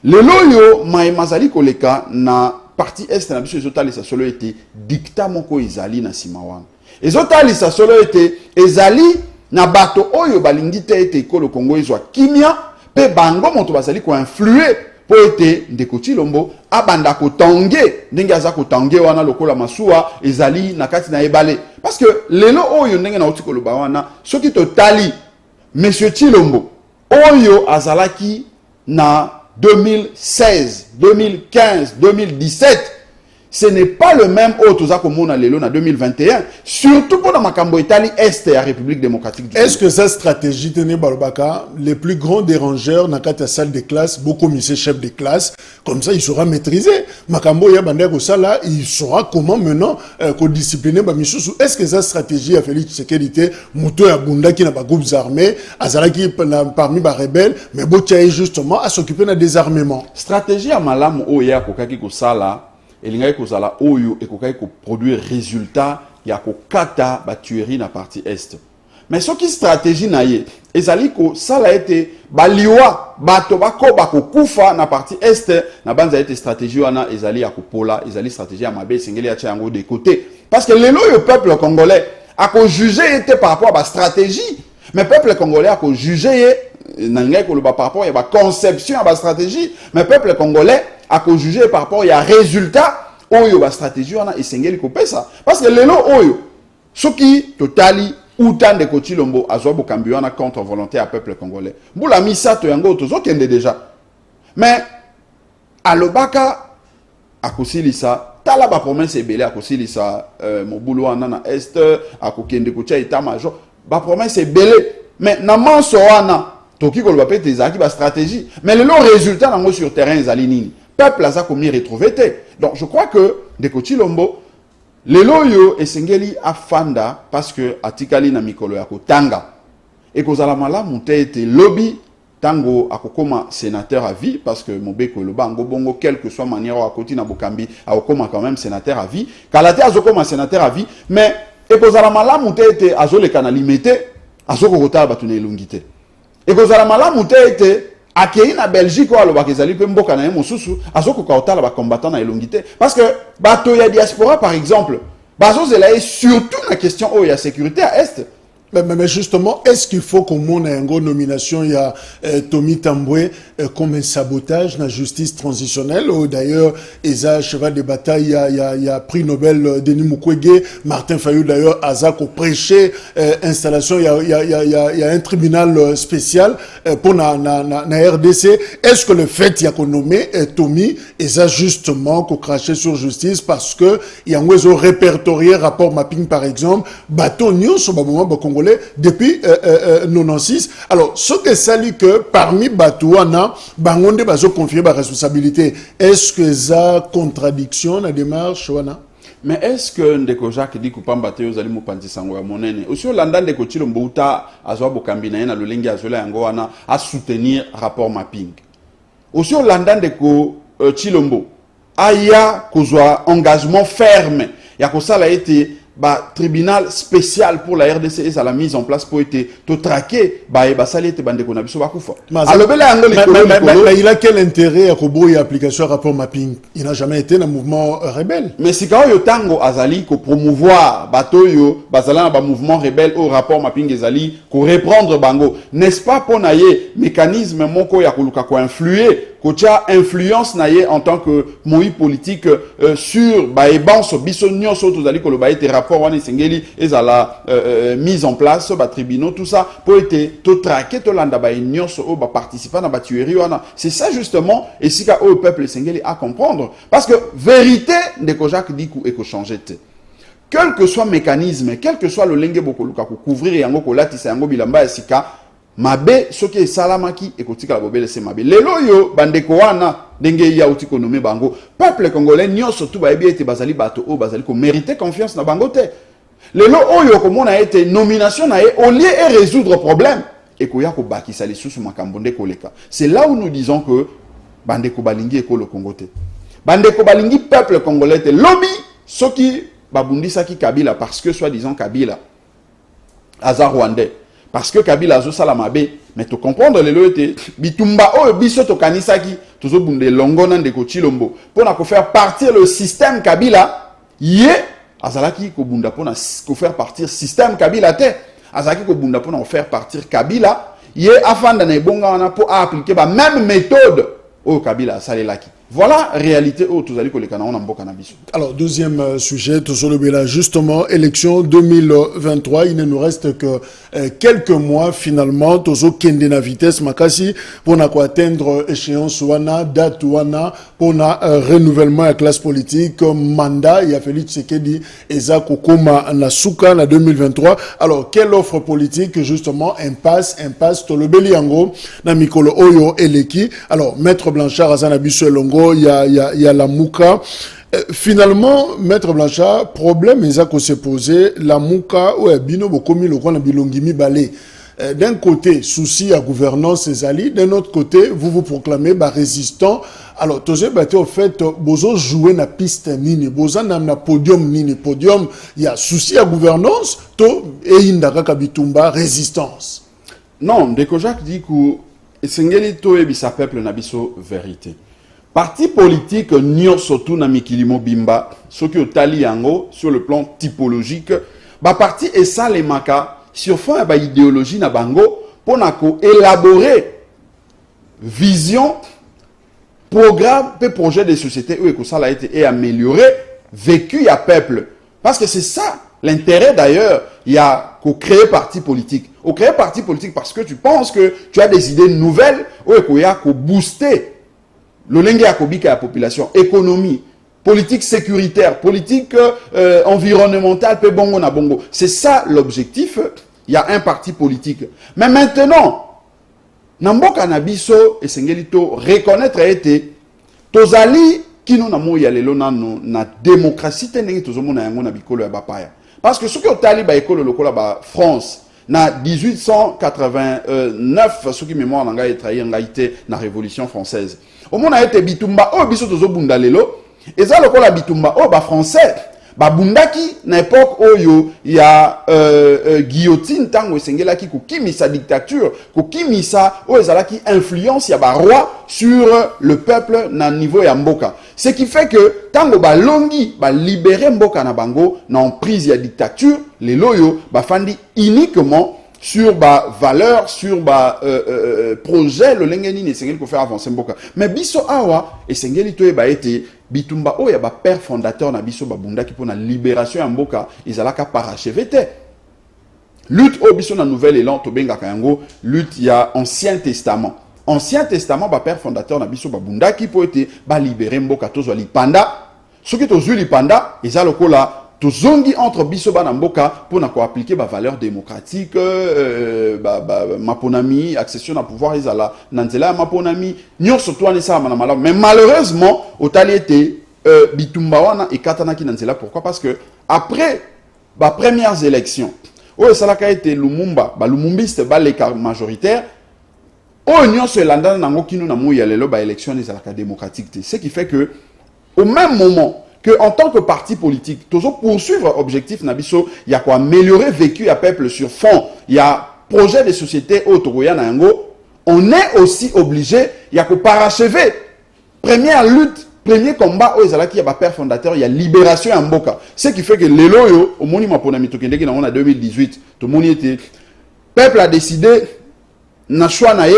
Le loyo, Maï Mazali Koleka, na partie est, na biso, ezotali sa solo été, dicta moko ezali na Simawan. Ezotali sa solo été, ezali, na bato oyo balingite ete ko le Congo ezwa kimia, pe bango monto bazali ko influer, po ete ndeko Chilombo abanda ko tangue ndenge aza ko tangue wana lokola masuwa ezali na kati na ebale parce que lelo oyo ndenge na otiko loba wana soki to tali monsieur Chilombo oyo azalaki na 2016 2015 2017 ce n'est pas le même autre Zakomona Lelo en 2021, surtout pour la Makambo Italie Est et la République démocratique du Congo. Est-ce que cette stratégie tenait Balbaka, les plus grands dérangeurs dans la salle de classe, beaucoup de chefs de classe, comme ça il sera maîtrisé. Makambo Yabandeko Sala, il saura comment maintenant discipliner Bamishusu. Est-ce que cette stratégie a fait sécurité, Mouto Yabunda qui n'a pas groupes armés, Azalaki parmi les rebelles, mais Botiaï justement à s'occuper d'un désarmement. Stratégie à Malam Oya Kokaki Kosala. Elingai kozala oyo ekokai ko produire résultat ya ko kata ba tuerie na partie est. Mais ce qui stratégie na ye ezali ko sala ete baliwa bato bako bako kufa na partie est na banza ete stratégie wana ezali ya ko pola ezali stratégie ya mabe sengeli ya chango de côté parce que lelo yo peuple congolais a ko juger ete par rapport à ba stratégie Mais peuple congolais a jugé par rapport à la conception, à la stratégie. Mais peuple congolais a jugé par rapport à la résultat, à la stratégie, on a essayé de couper ça. Parce que les lots, ce qui totali autant de Kochilombo a joué au contre volonté à peuple congolais. Boula misa to yango tozo kende déjà. Mais à l'obaka à Kosilisa, tala ba promesse ebele à Kosilisa, mon boulot en ana est à kokende kocha état major, ba promesse ebele. Mais na manso wana toki ko ba pete ezaki ba stratégie. Mais le résultat nango sur terrain ezali nini. Peuple aza komi retrouvé te. Donc je crois que de Kochilombo les loyo esengeli afanda parce que atikali na mikolo ya kotanga et kozala malamu te ete lobby tango akokoma sénateur à vie parce que mobeko le bango bongo quelle que soit manière à côté na bokambi akokoma quand même sénateur à vie kalate azokoma sénateur à vie mais et kozala malamu te ete azoleka na limité azokokota batuna elungité et kozala malamu te ete akei na Belgique ou alobaka ezali pe mboka na ye mosusu azokoka otala ba combattant na elongité parce que bato ya diaspora par exemple bazozela surtout la question oh ya sécurité à est. Mais justement, est-ce qu'il faut qu'on ait une nomination, il y a Tommy Tamboué comme un sabotage dans la justice transitionnelle, ou d'ailleurs, Eza, cheval de bataille, il y a prix Nobel Denis Mukwege, Martin Fayou d'ailleurs, Azak, au prêché, installation, il y a un tribunal spécial pour la RDC. Est-ce que le fait qu'il y a qu'on nommé Tommy, Eza justement, qu'on crachait sur justice parce que il y a un répertorié rapport mapping par exemple, bateau Nyon, sur le moment, Congolais, depuis 96. Alors, ce que ça dit que parmi Batouana, Bangonde va se confier la responsabilité. Est-ce que ça contradiction la démarche wana? Mais est-ce que Ndeko Jacques dit que Pambate aux alimu pantisango ya monene aussi Hollanda Ndeko Chilombo uta azwa bokambi na na lolengi azola yango wana à soutenir rapport mapping. Aussi Hollanda Ndeko Chilombo aya kozwa engagement ferme ya kosala été ba tribunal spécial pour la RDC et à la mise en place pour être tout traqué ba sali te bande ko na biso bakufa. Mais il a quel intérêt à kobo y application rapport mapping? Il n'a jamais été un mouvement rebelle. Mais si quand yo tango azali ko promouvoir bato yo bazala ba mouvement rebelle au rapport mapping ezali ko reprendre bango, n'est-ce pas pour naie mécanisme moko ya koluka ko influer kocha influence naie en tant que moi politique sur ba ebanso biso nyonso tozali ko loba ete rapport wana sengeli ezala mise en place ba tribunaux tout ça pour être tout traquer to landa ba nyonso o ba participer na ba tuerie wana. C'est ça justement et si ka au peuple sengeli à comprendre parce que vérité de ko Jacques Dikou et ko changer te. Quel que soit mécanisme, quel que soit le lenge bokoluka ko couvrir yango ko latisa yango bilamba esika mabe soki salamaki ekotika la bobele se mabe lelo yo bandeko wana ndenge ya uti konomé bango peuple congolais nyonso tout ba ebi ete bazali bato o bazali ko mériter confiance na bango te lelo oyo komona ete nomination na e au lieu de résoudre problème ekoya ko bakisa lisusu makambo nde koleka. C'est là où nous disons que bandeko balingi ekolo Congo te bandeko balingi peuple congolais te lobby soki babundisa ki Kabila parce que soi-disant Kabila aza rwandais. Parce que Kabila a salamabe, mais tu comprendre les loyautés. Bitumba oh biso to kanisaki, tozo bunde longona ndeko Chilombo. Pour na ko faire partir le système Kabila, yé azalaki ko bunda pour na ko faire partir système Kabila te. Azalaki ko bunda pour na faire partir Kabila, yé afanda na ebonga wana pour appliquer ba même méthode au Kabila salelaki. Voilà la réalité où tous allez coller en mboka na biso. Alors deuxième sujet, tout là justement élection 2023, il ne nous reste que quelques mois finalement tozo kende na vitesse makasi pour na ko atteindre échéance wana date wana pour na renouvellement de classe politique mandat il a Félix Tshisekedi eza kokoma na suka na 2023. Alors quelle offre politique justement impasse tolobeli yango na mikolo oyo eleki. Alors maître Blanchard azana biso longo il y a la Mouka. Finalement, Maître Blanchard, problème est qu'on s'est posé, la Mouka, ou bino bokomi le grand bilongimi balé. D'un côté, souci à gouvernance et ali, d'un autre côté, vous proclamez résistant. Alors, tous ces au fait, bozo jouer na piste nini, bozo na podium nini, podium, il y a souci à gouvernance, to et indaka kabitumba résistance. Non, Ndeko Jacques dit que sengeli to ebisa peuple na biso vérité. Parti politique nyonso tu na mikilimo bimba soki otali yango sur le plan typologique ba parti et ça les maka sur fond ya ba idéologie na bango pour élaborer vision programme et projet de société où que ça a été amélioré vécu à peuple parce que c'est ça l'intérêt d'ailleurs il y a qu'au créer parti politique au créer parti politique parce que tu penses que tu as des idées nouvelles où il y a qu'au booster le lengue à kobika la population économie politique sécuritaire politique environnementale pe bongo na bongo c'est ça l'objectif il y a un parti politique mais maintenant Namboka na biso esengeli to reconnaître été tozali kino na moya lelo na démocratie tenenge tozomona yango na bikolo ya bapaya parce que ce que otali ba ekolo lokola ba France na 1889 ce qui mémoire nanga etrahi ngaité na révolution française omona été bitumba o biso tozobunda lelo eza lokola bitumba o ba français babundaki na époque oyo ya guillotine tango esengelaki kokimisa dictature kokimisa oyo ezalaki influence ya ba roi sur le peuple na niveau ya mboka ce qui fait que tango balongi ba libérer mboka na bango na emprise ya dictature les loyo bafandi uniquement sur ba valeur sur ba projet le lengeni esengeli ko faire avancer mboka mais biso awa esengeli to eba été bitumba oya ba père fondateur na biso babunda ki pona libération ya mboka ezalaka parachevé te lutte o biso na nouvel élan to benga kango lutte ya ancien testament ba père fondateur na biso babunda ki po ete ba libérer mboka tozo lipanda soki tozo lipanda ezalokola tozongi entre biso bana mboka pona ko appliquer ba valeur démocratique maponami accession à pouvoir ezala nanzela maponami nyonso to anesa na mala mais malheureusement otali été bitumba wana ekatana ki nanzela pourquoi parce que après ba premières élections o salaka été Lumumba ba lumumbiste ba les majoritaire o nyonso elanda nango kinu na moya lelo ba élection ezalaka démocratique ce qui fait que au même moment que en tant que parti politique, toujours poursuivre objectif nabiso, il y a quoi améliorer vécu à peuple sur fond, il y a projet de société autoroya na yango, on est aussi obligé, il y a que parachever première lutte, premier combat au ezalaki ya ba père fondateur, il y a libération en mboka. Ce qui fait que les loyo au monument pour na mitokende ki na on a 2018, tout le monde était peuple a décidé na choix na ye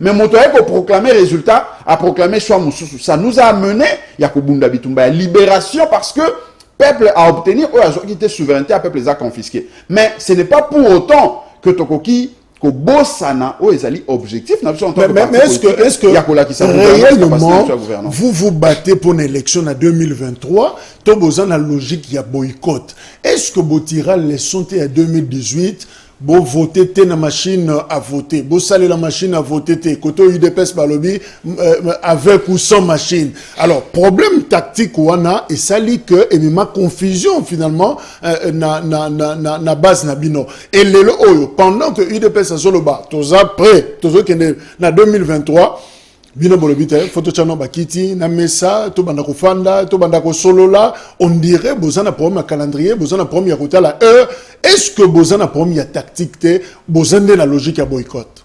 mais motoye ko proclamer résultat a proclamé choix mususu ça nous a amené ya ko bunda bitumba ya libération parce que peuple a obtenu ou a quitté souveraineté à peuple les a confisqué mais ce n'est pas pour autant que tokoki ko bossana o ezali objectif na mais est-ce que réellement vous vous battez pour une élection en 2023 to bozana logique ya boycott est-ce que botira leçon te à 2018 bon voter te na machine à voter bon saler la machine à voter te côté UDPS balobi avec ou sans machine alors problème tactique wana et sali que et ma confusion finalement na base na bino et lelo oyo pendant que UDPS azoloba toza prêt tozo kende na 2023 bino bolobite photo chano bakiti na mesa to banda ko fanda to banda ko solola on dirait bozana problème calendrier bozana problème ya côté la heure est-ce que bozana problème ya tactique te bozande la logique ya boycott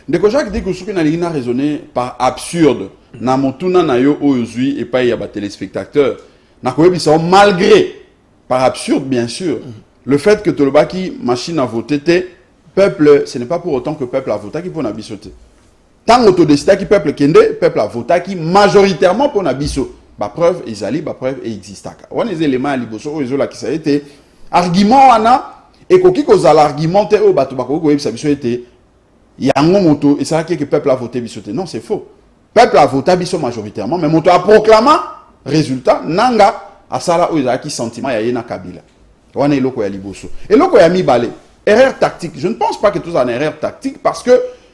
ndeko Jacques dit que ce qui na lina raisonner par absurde na motuna na yo oyozui et pas ya ba téléspectateurs na koyebisa malgré par absurde bien sûr le fait que tolobaki machine à voter te peuple ce n'est pas pour autant que peuple a voté qui pour na bisoter tant autodécida qui peuple a voté qui majoritairement pour nabiso ba preuve ezali ba preuve existaka on les éléments liboso ozo la qui ça été argument ana et koki kozala argumenté o bato bakoko ko yebisa biso été yango moto et ça que peuple a voté biso te non c'est faux peuple a voté biso majoritairement mais moto a proclamé résultat nanga asala o ezaki sentiment ya yena Kabila wana eloko ya liboso eloko ya mibale erreur tactique je ne pense pas que tout ça une erreur tactique parce que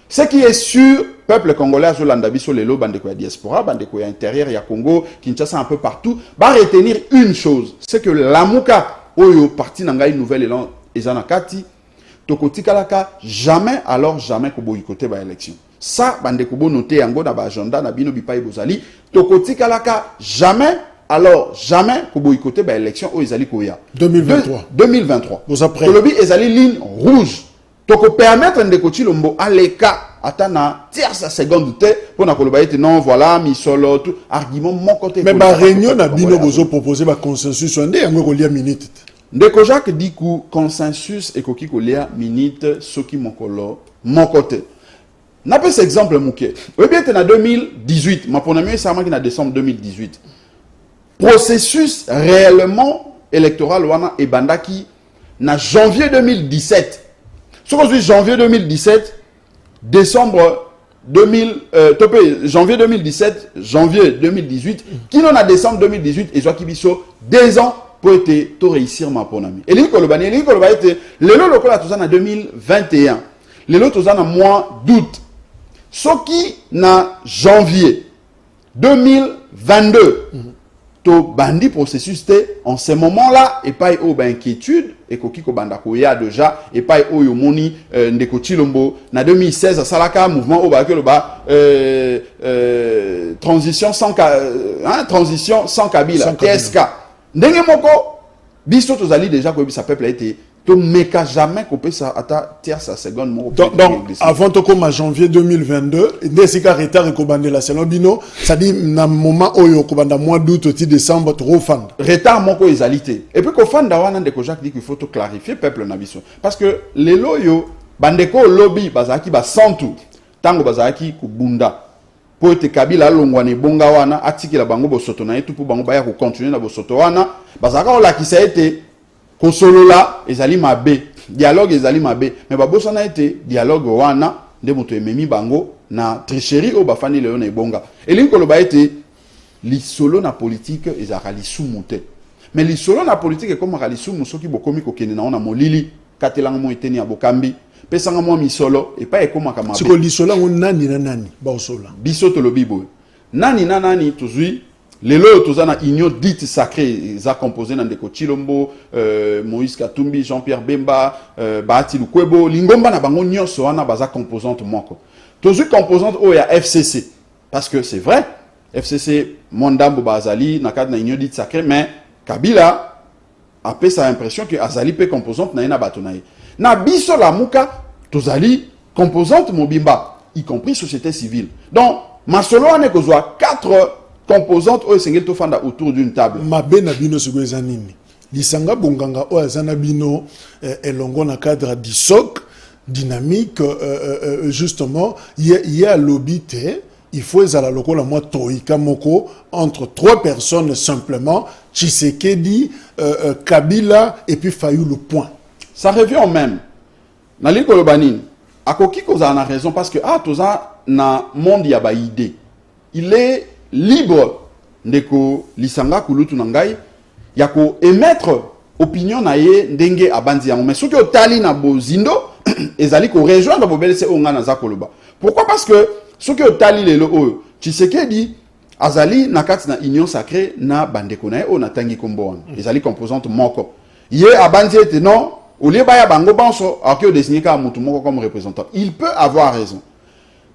ce qui est sûr, peuple congolais, Zolandabiso, Lelo, Bandeko ya diaspora, Bandeko ya intérieur, ya Congo, Kinshasa, un peu partout, va retenir une chose, c'est que Lamouka, Oyo, parti Nangaï, Nouvelle Élan, Ezanakati, Tokoti Kalaka, jamais, alors jamais, ko boycotter ba élection. Ça, Bandeko bo noté yango na ba agenda, na bino bipa ibozali, Tokoti Kalaka, jamais, alors jamais, ko boycotter ba élection, o Ezali Koya. 2023. Vous après. Tolobi Ezali ligne rouge. Donc, permettre de coacher l'ombo à l'écart, attendre tierce seconde pour que non, voilà, mi solo, tout, argument, mon côté. Mais ma réunion, na bino bozo proposer ma consensus, on dit, on va minute. Ndeko Jacques dit que consensus et koki kolia minute soki mokolo mon côté. N'a pas cet exemple mouké. Oui bien en 2018, ma première c'est en décembre 2018. Processus réellement électoral wana et bandaki na janvier 2017. Ce qu'on dit janvier 2017, décembre janvier 2017, janvier 2018, qui n'en a décembre 2018 et Joaquim Bisso 2 ans pour être tout réussir ma ponami. Et les Kolobani était le lot local à tout ça en 2021. Le lot tout ça en mois d'août. Ce qui na janvier 2022. To bandi processus en ce moment-là et pas au inquiétude et koki ko banda ko ya déjà et pas au yomoni ndeko Chilombo na 2016 salaka mouvement au bakelo ba transition sans Kabila TSK ndenge moko biso tozali déjà ko bisa peuple a été to meka jamais couper ça ata tierce seconde mo donc avant to comme janvier 2022 ndesika retard ko bandela selon bino ça dit na moment oyo ko banda mois d'août ti décembre trop fan retard moko ezalité et puis ko fanda wana ndeko Jacques dit qu'il faut to clarifier peuple na biso parce que les loyo bandeko lobby bazaki ba santu tango bazaki ku bunda po ete Kabila longwane bonga wana atikila bango bosoto na etu po bango baya ko continuer na bosoto wana bazaka ola kisa ete kosolola ezali mabe dialogue ezali mabe mais babosa na été dialogue wana nde moto ememi bango na tricherie o bafani leo na ebonga elingi koloba ete lisolo na politique ezaka lisumu te mais lisolo na politique ekomaka lisumu soki bokomi kokende na ona molili katelanga mo eteni ya bokambi pesanga mo misolo epa ekomaka mabe siko lisolo ngo nani na nani baosola biso tolobi boye nani na nani tozwi lelo tozana union dite sacrée za composé na ndeko Chilombo Moïse Katumbi Jean-Pierre Bemba Bahati Lukwebo lingomba na bango nyonso wana baza composante moko tozui composante o ya FCC parce que c'est vrai FCC mondambo bazali na cadre na union dite sacrée mais Kabila a fait sa impression que azali pe composante na ina bato na ye na biso la muka tozali composante mobimba y compris société civile donc masolo ane kozwa 4 composantes au sengel to fanda autour d'une table. Mabe na bino siko ezanini. Lisanga bonganga o azana bino elongo na cadre d'ISOC dynamique justement il y a l'obité il faut ezala lokola moi toika moko entre 3 personnes simplement Tshisekedi Kabila et puis Fayulu point. Ça revient au même. Na likolo banini akoki koza na raison parce que toza na monde ya ba idée. Il est libre ndeko lisanga kulutu nangai ya ko émettre opinion na ye ndenge abandi yango mais soki otali na bozindo ezali ko rejoindre bobelese onga na zakoloba pourquoi parce que soki otali lelo oyo Tshisekedi azali na kati na union sacrée na bandeko na ye o na tangi kombo wana ezali composante moko ye abandi ete non olie baya bango banso akio désigner ka mutu moko comme représentant il peut avoir raison.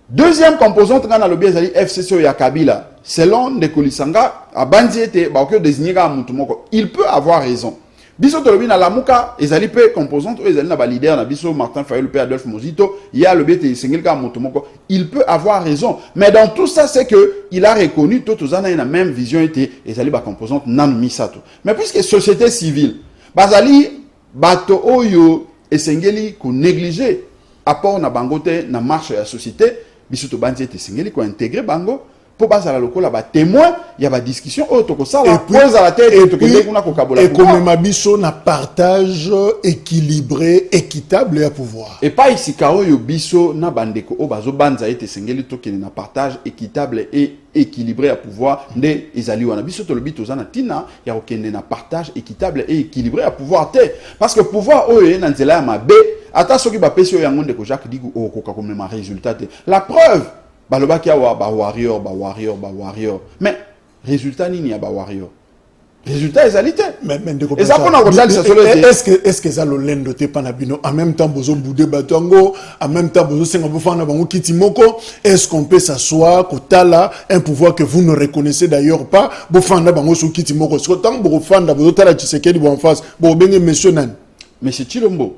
Deuxième composante dans le biais de FCC ya Kabila, selon Ndeko Lisanga, a bandiete, baokyo désigné comme mutumoko, il peut avoir raison. Biso tolobi na lamuka, ezali pe composante, ezali na ba leader na biso Martin Fayulu pe Adolphe Mozito, il y a le biais de sengel comme mutumoko, il peut avoir raison. Mais dans tout ça, c'est que il a reconnu tout aux années la même vision était ezali ba composante nan misato. Mais puisque société civile, bazali bato oyo esengeli ko négliger apport na bangote na marche ya société. Biso bandi ete singeli ko intégrer bango pour bazala lokola ba témoin ya ba discussion auto ça la pose à la tête et to kuna ko kabola et comme mabiso na partage équilibré équitable et à pouvoir et pas ici kao yo biso na bandeko o bazo banza ete singeli to kene na partage équitable et équilibré à pouvoir nde ezali wana biso to lobi tozana tina ya okende na partage équitable et équilibré à pouvoir te parce que pouvoir oyo na nzela ya mabe ata soki ba pesi oyo yango ndeko Jacques digu o koka comme ma résultat te la preuve balobaki awa ba warrior mais résultat nini ya ba warrior résultat ezalité mais ndeko et ça qu'on a comme ça est-ce que ça lo lendo te pana bino en même temps bozo boudé batongo en même temps bozo senga bofana bango kitimoko est-ce qu'on peut s'asseoir kotala un pouvoir que vous ne reconnaissez d'ailleurs pas bofanda bango sou kitimoko so tant bofanda bozo tala Tshisekedi bo en face bo benge monsieur nan monsieur Chilombo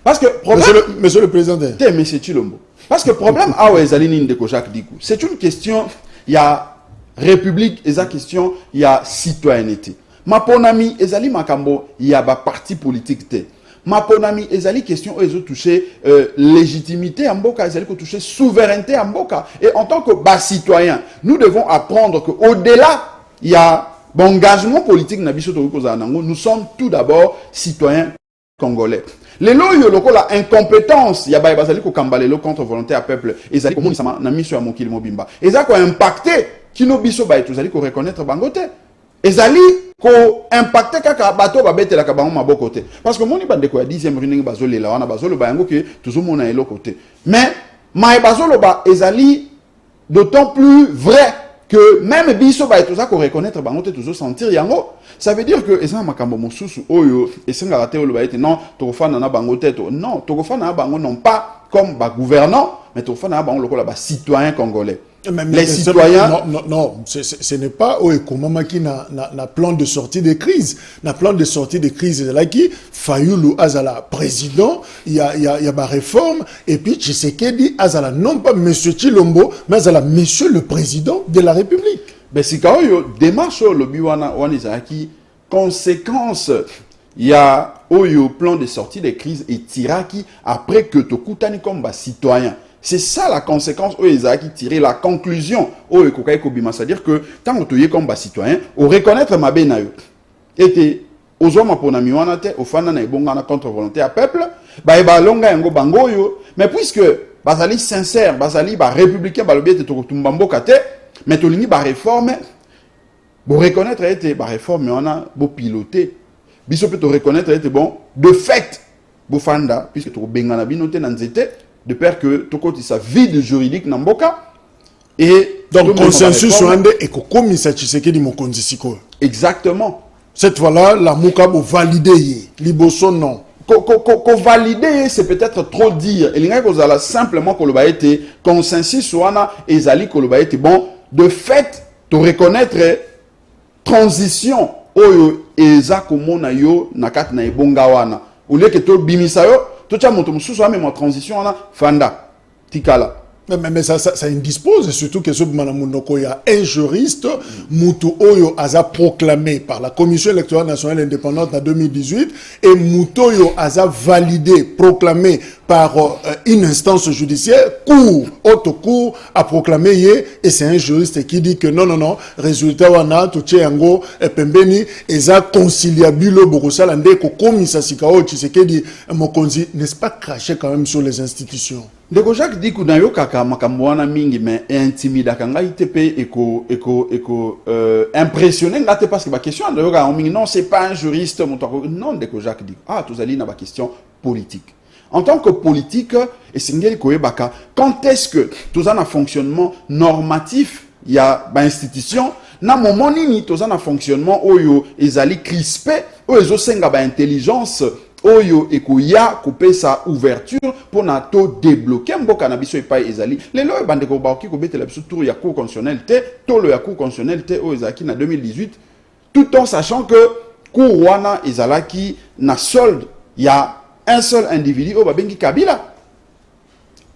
parce que problème monsieur le président monsieur Chilombo parce que problème ezalini ndeko Jacques Dikou c'est une question il y a république et ça question il y a citoyenneté Maponami ezali makambo ya ba parti politique te. Maponami ezali question ils ont touché légitimité en mboka, ezali ko touché souveraineté en mboka. Et en tant que bas citoyen, nous devons apprendre que au-delà il y a engagement politique na biso to kozala nango, nous sommes tout d'abord citoyens congolais. Les loyo loko la incompétence ya ba bazali ko kambalelo contre volonté à peuple ezali ko monisama na mission ya mokili mobimba ezali ko impacter kino biso ba ezali ko reconnaître bangote ezali ko impacter kaka bato ba betela ka bango maboko te parce que moni bande ko ya 10e runingi bazolela wana bazolo ba yango ke tuzomona eloko te mais mai bazolo ba ezali d'autant plus vrai que même biso ba etuza ko reconnaître bangote tuzo sentir yango. Ça veut dire que eza makambo mosusu oyo esenga raté olo ba ete non tokofana na bangote to non tokofana na bango non pas comme ba gouvernant mais tokofana na bango lokola ba citoyen congolais. Les citoyens non, ce n'est pas comment qui na plan de sortie de crise. Na plan de sortie de crise là qui Fayulu azala président, il y a ma réforme et puis Tshisekedi azala non pas monsieur Chilombo mais azala monsieur le président de la République. Ben si quand yo démarche le biwana wanizaki conséquence il y a oyo plan de sortie de crise et tiraki après que tokutani comme ba citoyen. C'est ça la conséquence où ils ont tiré la conclusion où c'est-à-dire que tant que tu es comme citoyen, on reconnaître ma benayo. Et aux hommes pour namiwana te, au fana na ibongana contre volonté à peuple, ba eba longa yango bangoyo, mais puisque bazali sincère, bazali ba républicain ba lobiete to tumbambo kate, mais to lingi ba réforme, bo reconnaître été ba réforme on a bo piloter. Biso peut to reconnaître été bon de fait bo fanda puisque to bengana binote na nzete. De peur que tout côté sa vide juridique n'amboka et donc consensus sur un et que comme ça Tshisekedi mokonzi siko. Exactement. Cette fois-là la muka bo valider liboso non. Ko valider c'est peut-être trop dire. Et l'inga kozala simplement ko loba été consensus sur ana ezali ko loba été bon de fait to reconnaître transition oyo eza komona yo na kat na ebonga wana. Au lieu que to bimisa yo tout ça, mon transition, Fanda, Tikala. Mais ça indispose, surtout que ce il y a un juriste, Moutou Oyo a proclamé par la Commission électorale nationale indépendante en 2018, et Moutou Oyo a validé, proclamé par une instance judiciaire, haute cour, a proclamé, et c'est un juriste qui dit que non, résultat, wana, touché yango, pembeni, et a conciliabilo, bokosalande, komisa sikao, Tshisekedi, mokonzi, n'est-ce pas craché quand même sur les institutions? Ndeko Jacques dit que dans yo kaka makamwana mingi mais intimida kanga ITP impressionné ngate parce que la question de yo kaka mingi non c'est pas un juriste non Ndeko Jacques dit tous allez na ba question politique. En tant que politique et singeli koyebaka quand est-ce que tous en un fonctionnement normatif il y a ba institution na moment nini tous en un fonctionnement oyo ezali crispé oyo ezosenga ba intelligence oyo ekoya couper sa ouverture pour na to débloquer mboka na biso epai ezali lelo bandeko baoki ko betela biso tour ya cour constitutionnelle te to le ya cour constitutionnelle te o ezaki na 2018 tout en sachant que cour wana ezalaki na solde ya un seul individu o babengi Kabila.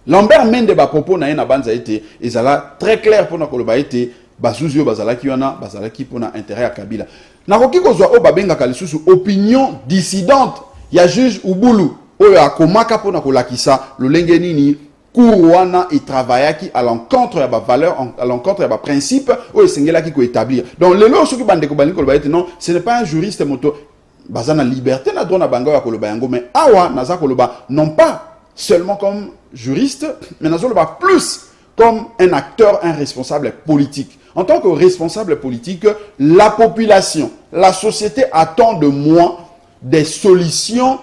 Lambert Mende ba propos na na banza été ezala très clair pour na koloba été bazuzio bazalaki wana bazalaki pour na intérêt à Kabila. Na koki kozwa o babenga kalisusu opinion dissidente. Il y a juge Ubulu, oyo akomaka pona kolakisa lolenge nini Kourouana et travaillaki à l'encontre de la valeur, à l'encontre de la principe, oyo sengelaki ko établir. Donc le lo soki bande ko bani ko bayete non, ce n'est pas un juriste moto bazana liberté na droit na bango ya koloba yango mais awa naza koloba non pas seulement comme juriste mais nazo koloba plus comme un acteur, un responsable politique. En tant que responsable politique, la population, la société attend de moi des solutions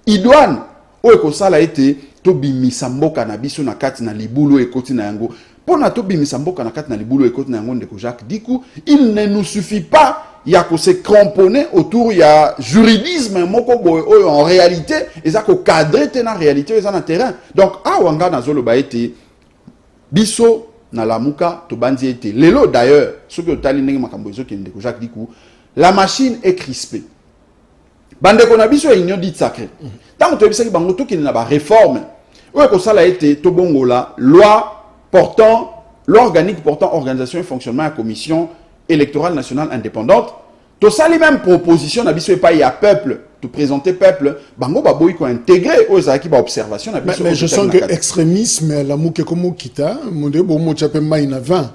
idoines. Oyo ça a été to bimisa mboka na biso na kati na libulu ekoti na yango. Pona to bimisa mboka na kati na libulu ekoti na yango ndeko Jacques Dikou, il ne nous suffit pas ya ko se cramponner autour ya juridisme moko boy oyo en réalité eza ko cadrer te na réalité eza na terrain. Donc awanga na zolo ba été biso na lamuka to bandi été. Lelo d'ailleurs, ce que tali ndenge makambo ezo ki ndeko Jacques Dikou, la machine est crispée. Bande ko na biso union dit sacré. Tant que tu sais que bango to ki na ba réforme. Ou que ça a été to bongola loi portant l'organique portant organisation et fonctionnement de la commission électorale nationale indépendante. Tout ça, les mêmes propositions, il y a peuple, te présenter peuple, bango baboy ko intégrer aux acquis observation. Mais je sens que extrémisme, la mouke comme kita, mon dieu, bon mo chapé maïna 20.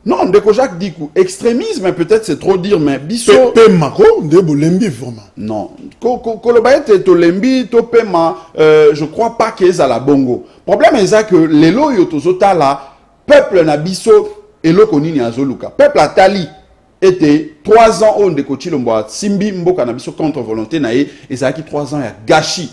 Non, Ndeko Jacques dit que extrémisme, peut-être c'est trop dire, mais biso. Pema ko, de bolembi vraiment. Non, kolobaete to lembi to pema, je crois pas qu'ils a la bongo. Problème est ça que les lois yotozota là, peuple na biso et lo konini azoluka. Peuple atali était 3 ans on Ndeko Tshilombo Simbi Mboka na biso contre volonté na et ça qui 3 ans ya gâchis.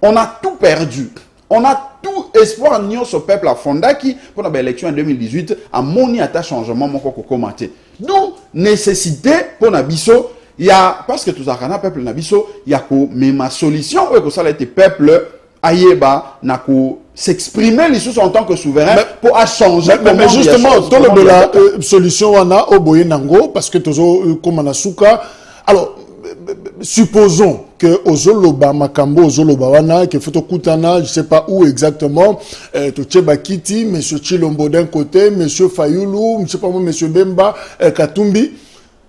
On a tout perdu. On a tout espoir nion ce peuple à fondaki pour la élection en 2018 à moni à ta changement mon koko commenté. D'où nécessité pour nabiso il y a parce que tout ça kana peuple nabiso il y a ko même ma solution que ça a été peuple ayeba na ko s'exprimer les choses en tant que souverain pour changer mais justement dans le de la solution on a au boye nango parce que toujours comme anasuka alors supposons que Ozoloba Makambo Ozoloba wana que photo kutana je sais pas où exactement Tocheba Kiti monsieur Tshilombo d'un côté monsieur Fayulu je sais pas moi monsieur Bemba Katumbi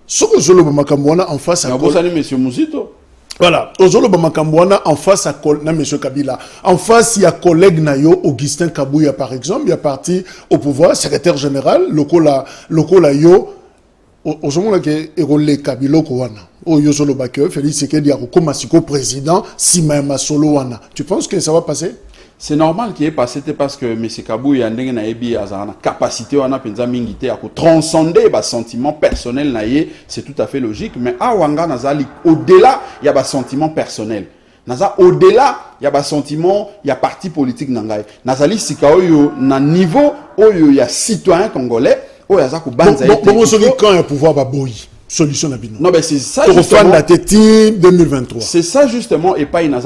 so Ozoloba Makambo wana en face à monsieur Mouzito. Voilà, Ozoloba Makambo wana en face à monsieur Kabila. En face il y a collègue nayo Augustin Kabouya par exemple, il y a parti au pouvoir secrétaire général lokola yo Ozomona ke erole Kabila ko wana. O yosolo bakeo Félix Sekedi a comme siko président Sima Masolo wana. Tu penses que ça va passer? C'est normal qu'il ait passé parce que M. Kabouya ndenge na ebi azana capacité wana penza mingité à transcender ba sentiment personnel naie, c'est tout à fait logique mais awanga nazali au-delà il y a ba sentiment personnel. Naza au-delà il y a ba sentiment, il y a parti politique nangai. Nazali sikaoyo na niveau oyo ya citoyen congolais. Bon, quand il y a pouvoir, solution à non, mais c'est ça justement. 2023. C'est ça justement, et pas une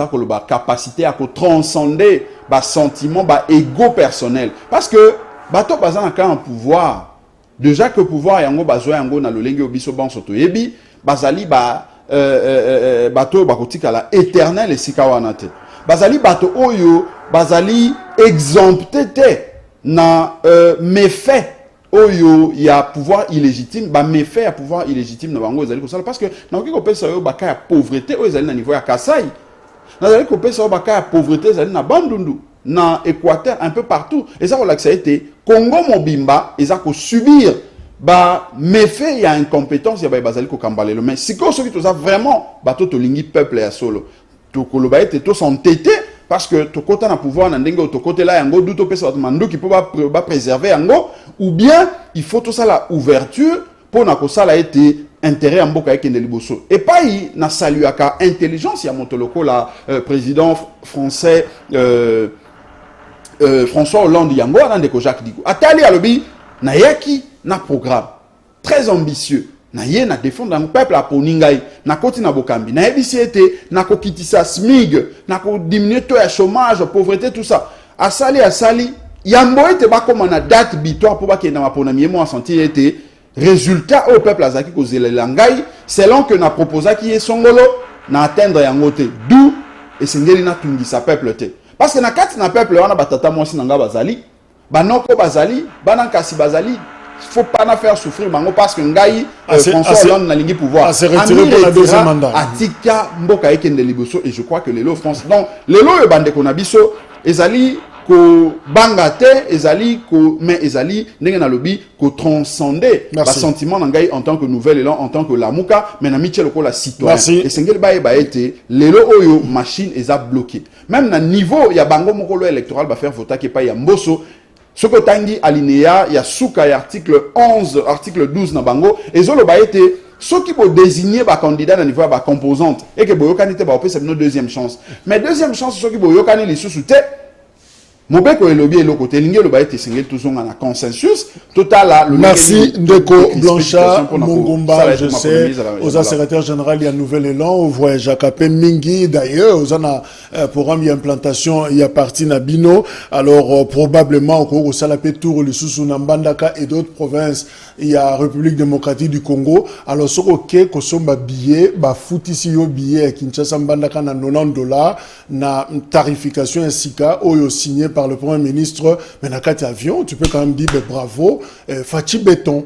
capacité à transcender le sentiment, égo personnel. Parce que, bato bazan quand un pouvoir, déjà que pouvoir yango bazo yango na lolenge obiso ban soto yebi, bazali bato bakotika la éternel et sikawanate. Bazali bato oyo, bazali exempté na méfait. Oyo il y a pouvoir illégitime ba méfait à pouvoir illégitime na bango ezali kosala parce que na oki kopesa yo baka ya pauvreté oyo ezali na niveau ya Kasai na ezali kopesa yo baka ya pauvreté ezali na Bandundu na Équateur un peu partout et ça relaxa été Congo mobimba eza ko subir ba méfait ya incompétence ya ba bazali ko kambalelo mais siko soki toza vraiment bato to lingi peuple ya solo to koloba ete to s'entêter parce que ton côté na pouvoir na ndenge ton côté là yango du to pesa mando qui peut pas préserver yango ou bien il faut tout ça la ouverture pour na ko ça la été intérêt en mboka ekende liboso et pas na saluaka intelligence ya motoloko la président français François Hollande yango na ndeko Jacques Diko atali alobi na yaki na programme très ambitieux na ye na défendre un peuple à poningai na koti na bokambi na ebisi ete na ko kitisa smig na ko diminuer taux ya chômage pauvreté tout ça asali yambo ete ba comme na date butoir pour ba ke na mapona miemo en sentir ete résultat au peuple azaki ko zelela ngai selon que na proposa ki songolo na atteindre yango te d'où esengeli na tungisa peuple te parce que na kati na peuple wana batata mwasi nanga bazali banoko bazali banankasi bazali faut pas faire souffrir bango parce que ngai François Hollande na lingi pouvoir à se retirer pour la deuxième mandat atika mboka ekende liboso et je crois que les lots France donc les lots bande ko na biso ezali ko bangate ezali ko mais ezali ndenge na lobi ko transcender ba sentiment ngai en tant que nouvel élan en tant que lamuka mais na michel ko la citoyen et sengeli ba été les lots oyo machine eza bloqué même na niveau ya bango mokolo électoral ba faire voter ke pa ya mboso. Ce que tangi alinéa, il y a souka article 11, article 12 na bango, et zolo ba été ceux qui vont désigner ba candidat à niveau ba composante et que boyo kanite ba opé c'est une deuxième chance. Mais deuxième chance ceux qui boyo kanite les sous-souté Mobeko et lobby et le côté ligne le ba été signé toujours en consensus total le merci Ndeko Blanchard Mongomba je sais aux secrétaire général il y a nouvel élan au voyage à Capé Mingi d'ailleurs aux ana programme implantation il y a parti Nabino alors probablement au Salapé Tour le sous Nambandaka et d'autres provinces il y a République démocratique du Congo alors ce OK ko somba billet ba foutisi yo billet Kinshasa Mbandaka na $90 na tarification sika oyo signé par le Premier ministre, mais dans 4 avions, tu peux quand même dire bravo, Fachi Béton.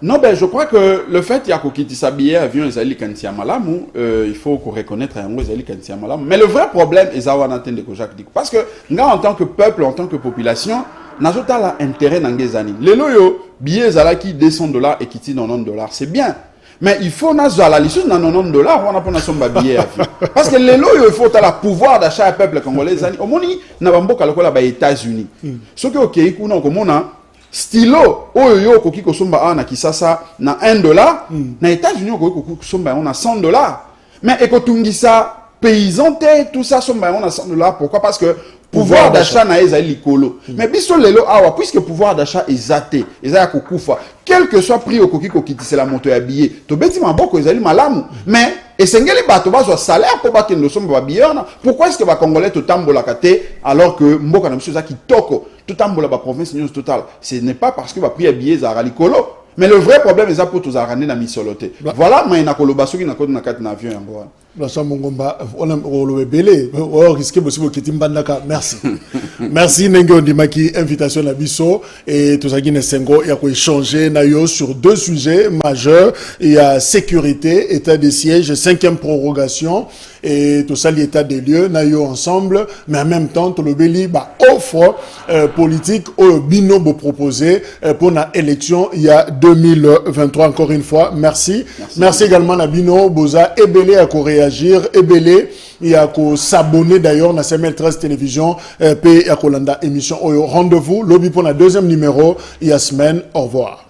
Non, ben, je crois que le fait qu'il y a qui s'habiller avion ezali kantia malamu, il faut qu'on reconnaître un ezali kantia malamu. Mais le vrai problème est Zawanaten de Kojak dit parce que nous en tant que peuple, en tant que population, nous avons intérêt dans les années. Les loyaux billets zala qui $200 et qui tient $90, c'est bien. Mais il faut na la licence dans $90, on a pas na billet avion. Parce que les loyaux il faut la pouvoir d'achat au peuple congolais zani. Au moni na bamboka lokola ba États-Unis. Ce que OK, kuna komona stylo oyo koki kosomba na kisasa na $1 na États-Unis koki kosomba na $100 mais ekotungisa paysanté tout ça somba na $100 pourquoi parce que pouvoir d'achat na ezali likolo mais biso lelo awa puisque pouvoir d'achat ezate ezaya kokufa quel que soit prix okoki kokitisa la moto ya billet to beti maboko ezali malamu mais esengeli bato bazwa salaire po bakendo somba ba billet pourquoi est-ce que ba congolais to tambola kate alors que mboka na biso za kitoko tout tambola ba province news total ce n'est pas parce que ba prix ya billet za likolo mais le vrai problème est pour tous arranger na misoloté voilà mais na koloba soki na kode na kati na avion yango Merci. Merci Nengo Ndimaki, invitation à Bisso et tout ça qui Sengo, il y a échanger sur deux sujets majeurs. Il y a sécurité, état des sièges, 5e prorogation et tout ça l'état des lieux, nayo ensemble, mais en même temps tout le Béli offre politique au binobo proposé pour la élection il y a 2023 encore une fois. Merci. Merci également à Bino Boza et Belé à réagir et belé il y a qu'à s'abonner d'ailleurs na CML13 télévision et à Kolanda émission rendez-vous lobby pour la deuxième numéro il y a semaine au revoir.